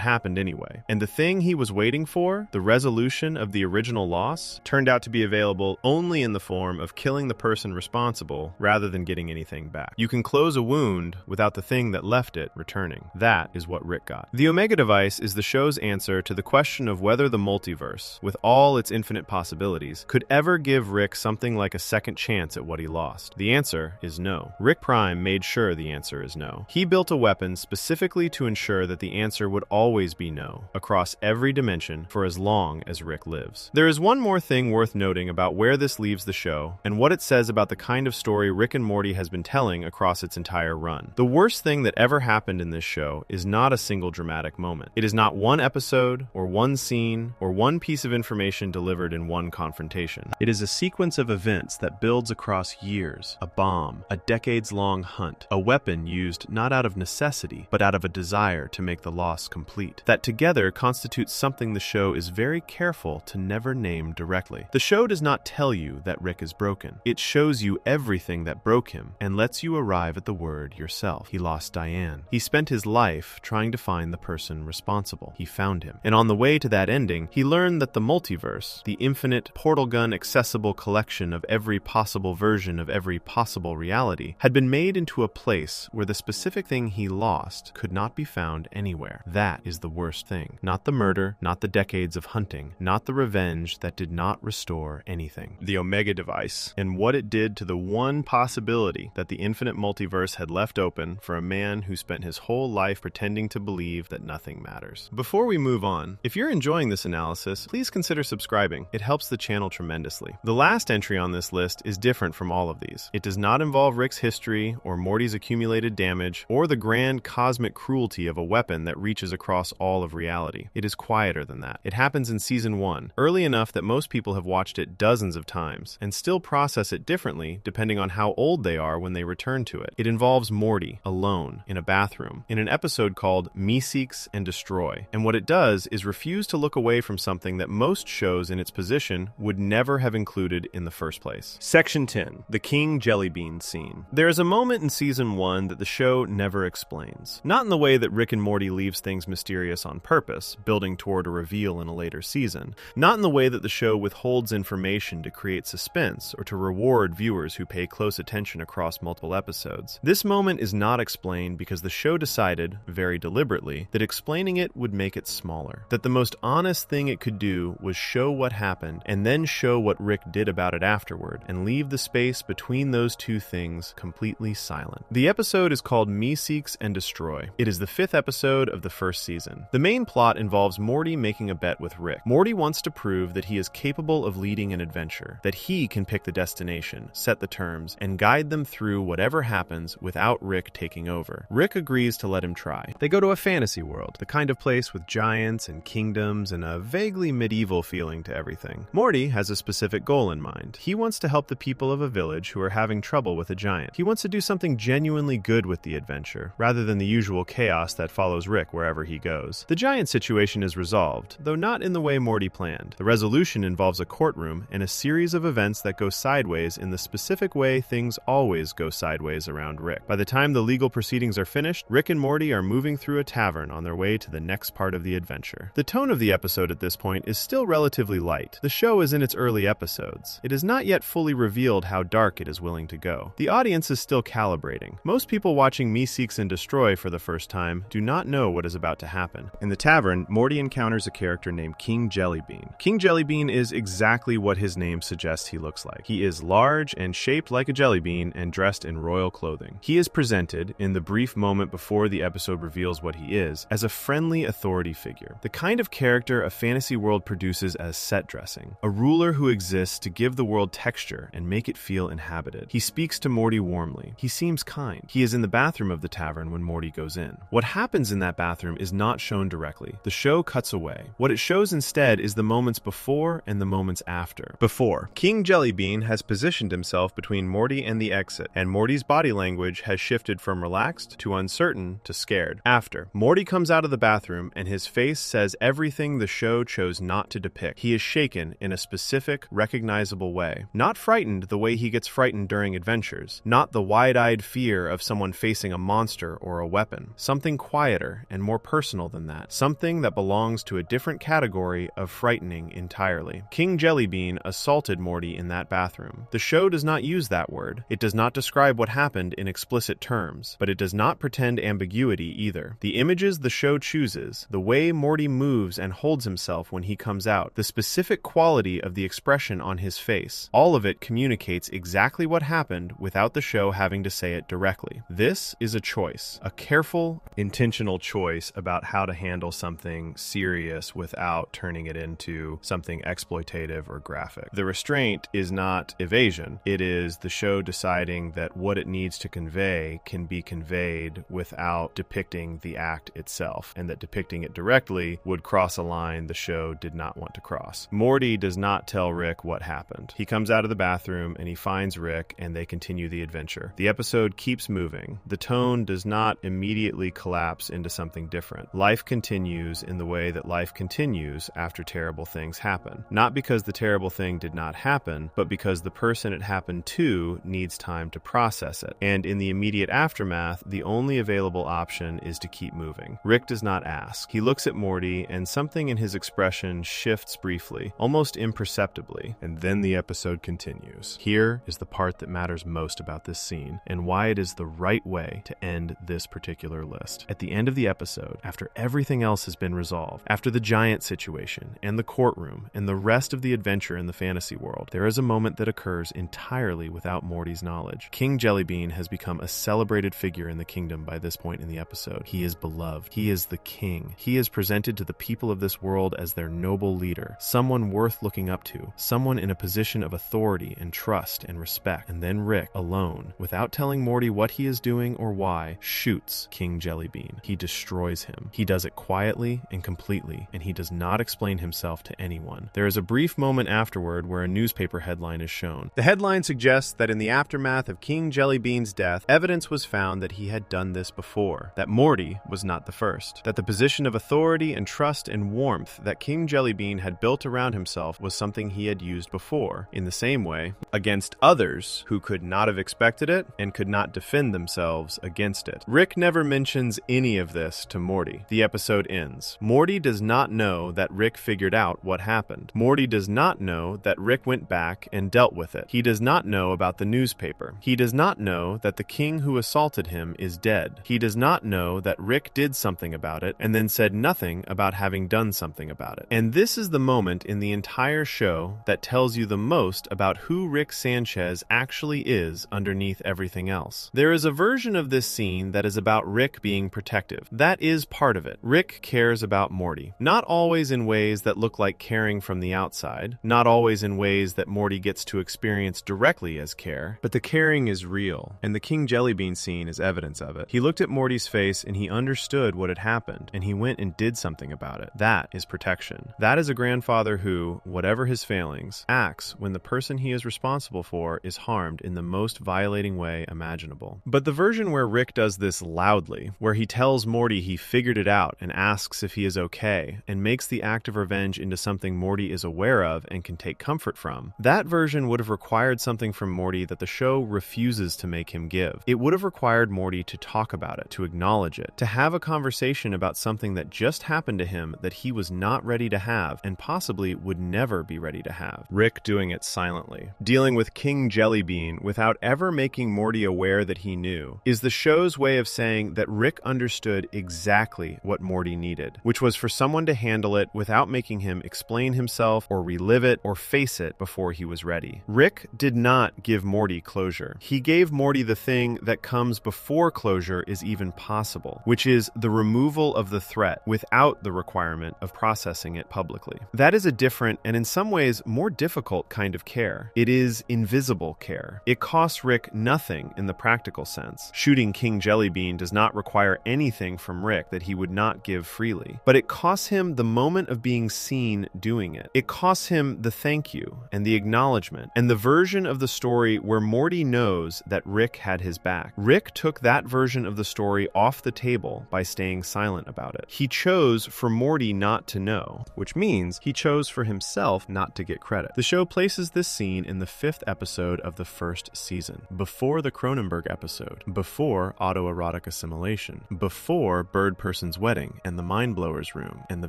happened anyway. And the thing he was waiting for, the resolution of the original loss, turned out to be available only in the form of killing the person responsible rather than getting anything back. You can close a wound without the thing that left it returning. That is what Rick got. The Omega device is the show's answer to the question of whether the multiverse, with all its infinite possibilities, could ever give Rick something like a second chance at what he lost. The answer is no. Rick Prime made sure the answer is no. He built a weapon specifically to ensure that the answer would always be no, across every dimension for as long as Rick lives. There is one more thing worth noting about where this leaves the show and what it says about the kind of story Rick and Morty has been telling across its entire run. The worst thing that ever happened in this show is not a single dramatic moment. It is not one episode or one scene or one piece of information delivered in one confrontation. It is a sequence of events that builds across years, a bomb, a decades-long hunt, a weapon used not out of necessity, but out of a desire to make the loss complete, that together constitutes something the show is very careful to never name directly. The show does not tell you that Rick is broken. It shows you everything that broke him and lets you arrive at the word yourself. He lost Diane. He spent his life trying to find the person responsible. He found him. And on the way to that ending, he learned that the multiverse, the infinite portal gun accessible collection of every possible version of every possible reality, had been made into a place where the specific thing he lost could not be found anywhere. That is the worst thing. Not the murder, not the decades of hunting, not the revenge that did not restore anything. The Omega device, and what it did to the one possibility that the infinite multiverse had left open for a man who spent his whole life pretending to believe that nothing matters. Before we move on, if you're enjoying this analysis, please consider subscribing. It helps the channel tremendously. The last entry on this list is different from all of these. It does not involve Rick's history or Morty's accumulated damage or the grand cosmic cruelty of a weapon that reaches across all of reality. It is quieter than that. It happens in season 1, early enough that most people have watched it dozens of times and still process it differently depending on how old they are when they return to it. It involves Morty alone in a bathroom in an episode called Me Seeks and Destroy, and what it does is refuse to look away from something that most shows in its position would never have included in the first place. Section 10, the King Jellybean scene. There is a moment in season 1 that the show never explains. Not in the way that Rick and Morty leaves things mysterious on purpose, building toward a reveal in a later season. Not in the way that the show withholds information to create suspense or to reward viewers who pay close attention across multiple episodes. This moment is not explained because the show decided, very deliberately, that explaining it would make it smaller. That the most honest thing it could do was show what happened and then show what Rick did about it afterward and leave the space between those two things completely silent. The episode is called Me Seeks and Destroy. It is the 5th episode of the first season. The main plot involves Morty making a bet with Rick. Morty wants to prove that he is capable of leading an adventure, that he can pick the destination, set the terms, and guide them through whatever happens without Rick taking over. Rick agrees to let him try. They go to a fantasy world, the kind of place with giants and kingdoms and a vaguely medieval feeling to everything. Morty has a specific goal in mind. He wants to help the people of a village who are having trouble with a giant. He wants to do something genuinely good with the adventure, rather than the usual chaos that follows Rick wherever he goes. The giant situation is resolved, though not in the way Morty planned. The resolution involves a courtroom and a series of events that go sideways in the specific way things always go sideways around Rick. By the time the legal proceedings are finished, Rick and Morty are moving through a tavern on their way to the next part of the adventure. The tone of the episode at this point is still relatively light. The show is in its early episodes. It has not yet fully revealed how dark it is willing to go. The audience is still calibrating. Most people watching Me Seeks and Destroy for the first time do not know what is about to happen. In the tavern, Morty encounters a character named King Jellybean. King Jellybean is exactly what his name suggests he looks like. He is large and shaped like a jelly bean and dressed in royal clothing. He is presented, in the brief moment before the episode reveals what he is, as a friendly authority figure. The kind of character a fantasy world produces as set dressing. A ruler who exists to give the world texture and make it feel inhabited. He speaks to Morty warmly. He seems kind. He is in the bathroom of the tavern when Morty goes in. What happens in that bathroom is not shown directly. The show cuts away. What it shows instead is the moments before and the moments after. Before, King Jellybean has positioned himself between Morty Morty and the exit, and Morty's body language has shifted from relaxed to uncertain to scared. After, Morty comes out of the bathroom and his face says everything the show chose not to depict. He is shaken in a specific, recognizable way. Not frightened the way he gets frightened during adventures. Not the wide-eyed fear of someone facing a monster or a weapon. Something quieter and more personal than that. Something that belongs to a different category of frightening entirely. King Jellybean assaulted Morty in that bathroom. The show does not use that word. It does not describe what happened in explicit terms, but it does not pretend ambiguity either. The images the show chooses, the way Morty moves and holds himself when he comes out, the specific quality of the expression on his face, all of it communicates exactly what happened without the show having to say it directly. This is a choice, a careful, intentional choice about how to handle something serious without turning it into something exploitative or graphic. The restraint is not evasion. It is the show deciding that what it needs to convey can be conveyed without depicting the act itself, and that depicting it directly would cross a line the show did not want to cross. Morty does not tell Rick what happened. He comes out of the bathroom and he finds Rick, and they continue the adventure. The episode keeps moving. The tone does not immediately collapse into something different. Life continues in the way that life continues after terrible things happen. Not because the terrible thing did not happen, but because the person it happened to needs time to process it. And in the immediate aftermath, the only available option is to keep moving. Rick does not ask. He looks at Morty, and something in his expression shifts briefly, almost imperceptibly, and then the episode continues. Here is the part that matters most about this scene, and why it is the right way to end this particular list. At the end of the episode, after everything else has been resolved, after the giant situation, and the courtroom, and the rest of the adventure in the fantasy world, there is a moment that occurs entirely without Morty's knowledge. King Jellybean has become a celebrated figure in the kingdom by this point in the episode. He is beloved. He is the king. He is presented to the people of this world as their noble leader, someone worth looking up to, someone in a position of authority and trust and respect. And then Rick, alone, without telling Morty what he is doing or why, shoots King Jellybean. He destroys him. He does it quietly and completely, and he does not explain himself to anyone. There is a brief moment afterward where a newspaper headline is shown. The headline suggests that in the aftermath of King Jellybean's death, evidence was found that he had done this before, that Morty was not the first, that the position of authority and trust and warmth that King Jellybean had built around himself was something he had used before, in the same way, against others who could not have expected it and could not defend themselves against it. Rick never mentions any of this to Morty. The episode ends. Morty does not know that Rick figured out what happened. Morty does not know that Rick went back and dealt with it. He does not know about the newspaper. He does not know that the king who assaulted him is dead. He does not know that Rick did something about it and then said nothing about having done something about it. And this is the moment in the entire show that tells you the most about who Rick Sanchez actually is underneath everything else. There is a version of this scene that is about Rick being protective. That is part of it. Rick cares about Morty. Not always in ways that look like caring from the outside, not always in ways that Morty gets to experience directly as care, but the caring is real, and the King Jellybean scene is evidence of it. He looked at Morty's face and he understood what had happened, and he went and did something about it. That is protection. That is a grandfather who, whatever his failings, acts when the person he is responsible for is harmed in the most violating way imaginable. But the version where Rick does this loudly, where he tells Morty he figured it out and asks if he is okay, and makes the act of revenge into something Morty is aware of and can take comfort from, that version would have required something from Morty that the show refuses to make him give. It would have required Morty to talk about it, to acknowledge it, to have a conversation about something that just happened to him that he was not ready to have and possibly would never be ready to have. Rick doing it silently, dealing with King Jellybean without ever making Morty aware that he knew, is the show's way of saying that Rick understood exactly what Morty needed, which was for someone to handle it without making him explain himself or relive it or face it before he was ready. Rick did not give Morty closure. He gave Morty the thing that comes before closure is even possible, which is the removal of the threat without the requirement of processing it publicly. That is a different and in some ways more difficult kind of care. It is invisible care. It costs Rick nothing in the practical sense. Shooting King Jellybean does not require anything from Rick that he would not give freely, but it costs him the moment of being seen doing it. It costs him the thank you and the acknowledgement and the version of the story where Morty knows that Rick had his back. Rick took that version of the story off the table by staying silent about it. He chose for Morty not to know, which means he chose for himself not to get credit. The show places this scene in the 5th episode of the 1st season, before the Cronenberg episode, before autoerotic assimilation, before Bird Person's wedding and the Mind Blower's room and the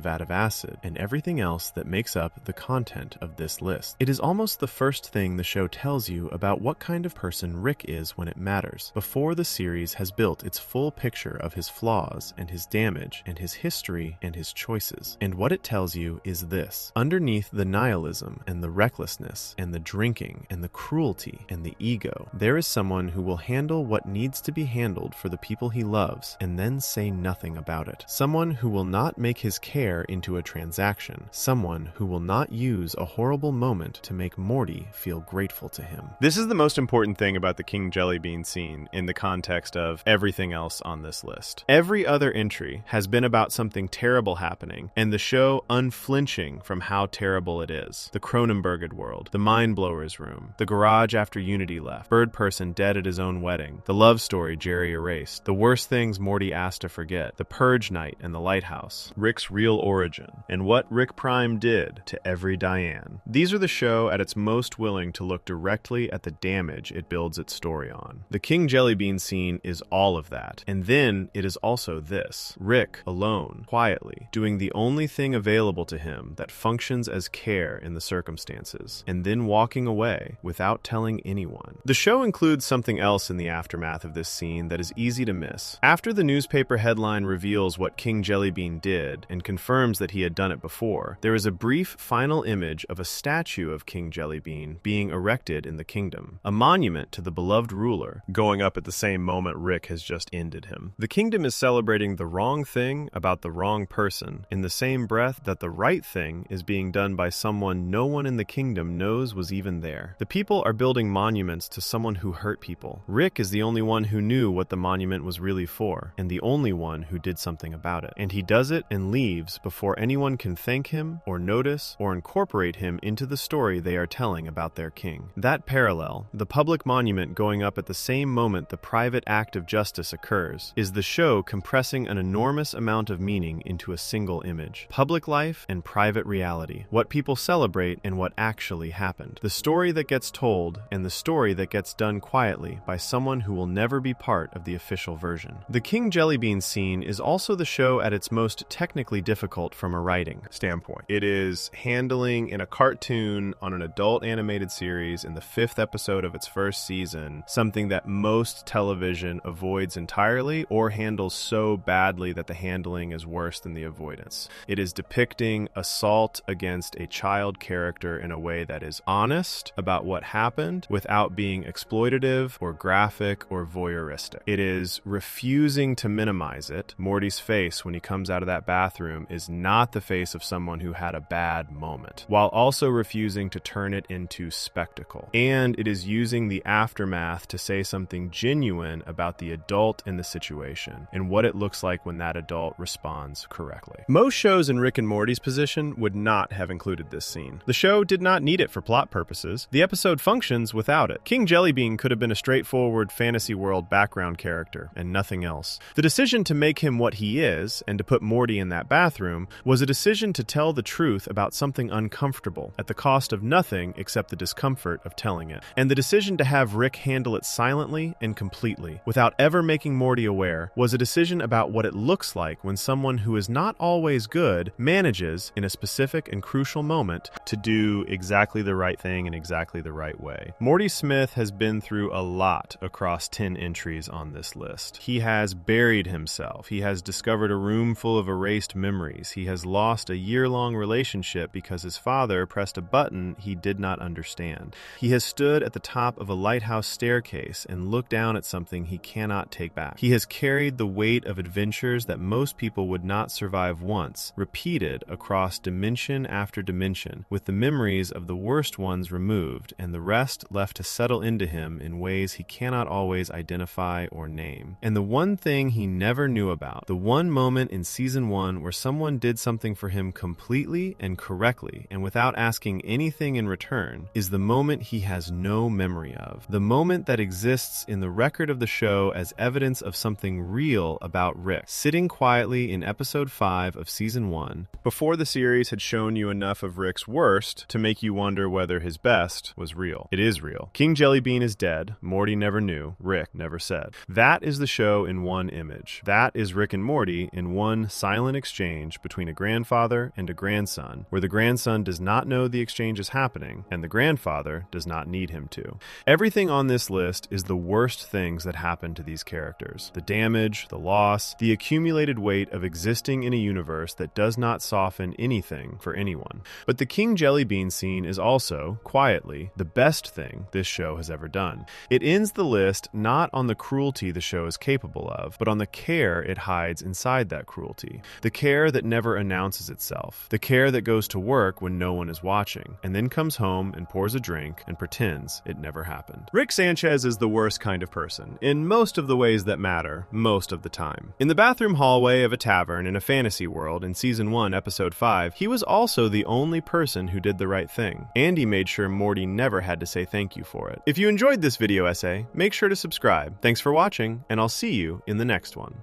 vat of acid and everything else that makes up the content of this list. It is almost the first thing the show tells you about what kind of person Rick is when it matters, before the series has built its full picture of his flaws and his damage and his history and his choices. And what it tells you is this: underneath the nihilism and the recklessness and the drinking and the cruelty and the ego, there is someone who will handle what needs to be handled for the people he loves and then say nothing about it. Someone who will not make his care into a transaction. Someone who will not use a horrible moment to make Morty feel grateful to him. This is the most important thing about the King Jellybean scene in the context of everything else on this list. Every other entry has been about something terrible happening, and the show unflinching from how terrible it is. The Cronenberged world, the Mind Blower's room, the garage after Unity left, Bird Person dead at his own wedding, the love story Jerry erased, the worst things Morty asked to forget, the purge night and the lighthouse, Rick's real origin, and what Rick Prime did to every Diane. These are the show at its most willing to look directly at the damage it builds its story on. The King Jellybean scene is all of that, and then it is also this: Rick, alone, quietly, doing the only thing available to him that functions as care in the circumstances, and then walking away without telling anyone. The show includes something else in the aftermath of this scene that is easy to miss. After the newspaper headline reveals what King Jellybean did and confirms that he had done it before, there is a brief final image of a statue of King Jellybean being erected in the kingdom, a monument to the beloved ruler, going up at the same moment Rick has just ended him. The kingdom is celebrating the wrong thing about the wrong person in the same breath that the right thing is being done by someone no one in the kingdom knows was even there. The people are building monuments to someone who hurt people. Rick is the only one who knew what the monument was really for, and the only one who did something about it. And he does it and leaves before anyone can thank him or notice or incorporate him into the story they are telling about their king. That parallel, the public monument going up at the same moment the private act of justice occurs, is the show compressing an enormous amount of meaning into a single image. Public life and private reality. What people celebrate and what actually happened. The story that gets told and the story that gets done quietly by someone who will never be part of the official version. The King Jellybean scene is also the show at its most technically difficult from a writing standpoint. It is handling in a cartoon on an adult animated series in the 5th episode of its 1st season something that most television avoids entirely or handles so badly that the handling is worse than the avoidance. It is depicting assault against a child character in a way that is honest about what happened without being exploitative or graphic or voyeuristic. It is refusing to minimize it. Morty's face when he comes out of that bathroom is not the face of someone who had a bad moment, while also refusing to turn it into spectacle. And it is using the aftermath to say something genuine about the adult in the situation and what it looks like when that adult responds correctly. Most shows in Rick and Morty's position would not have included this scene. The show did not need it for plot purposes. The episode functions without it. King Jellybean could have been a straightforward fantasy world background character and nothing else. The decision to make him what he is and to put Morty in that bathroom was a decision to tell the truth about something uncomfortable at the cost of nothing except the discomfort of telling it. And the decision to have Rick handle it silently and completely, without ever making Morty aware, was a decision about what it looks like when someone who is not always good manages, in a specific and crucial moment, to do exactly the right thing in exactly the right way. Morty Smith has been through a lot across 10 entries on this list. He has buried himself. He has discovered a room full of erased memories. He has lost a year-long relationship because his father pressed a button he did not understand. He has stood at the top of a lighthouse staircase and looked down at something he cannot take back. He has carried the weight of adventures that most people would not survive once, repeated across dimension after dimension, with the memories of the worst ones removed and the rest left to settle into him in ways he cannot always identify or name. And the one thing he never knew about, the one moment in season 1 where someone did something for him completely and correctly and without asking anything in return, is the moment he has no memory of. The moment that exists in the record of the show as evidence of something real about Rick, sitting quietly in episode 5 of season 1, before the series had shown you enough of Rick's worst to make you wonder whether his best was real. It is real. King Jellybean is dead. Morty never knew. Rick never said. That is the show in one image. That is Rick and Morty in one silent exchange between a grandfather and a grandson, where the grandson does not know the exchange is happening, and the grandfather does not need him to. Everything on this list is the worst things that happen to these characters. The damage, the loss, the accumulated weight of existing in a universe that does not soften anything for anyone. But the King Jellybean scene is also, quietly, the best thing this show has ever done. It ends the list not on the cruelty the show is capable of, but on the care it hides inside that cruelty. The care that never announces itself. The care that goes to work when no one is watching, and then comes home and pours a drink and pretends it never happened. Rick Sanchez is the worst kind of person, in most of the ways that matter, most of the time. In the bathroom hallway of a tavern in a fantasy world in season 1, episode 5, he was also the only person who did the right thing. And he made sure Morty never had to say thank you for it. If you enjoyed this video essay, make sure to subscribe. Thanks for watching, and I'll see you in the next one.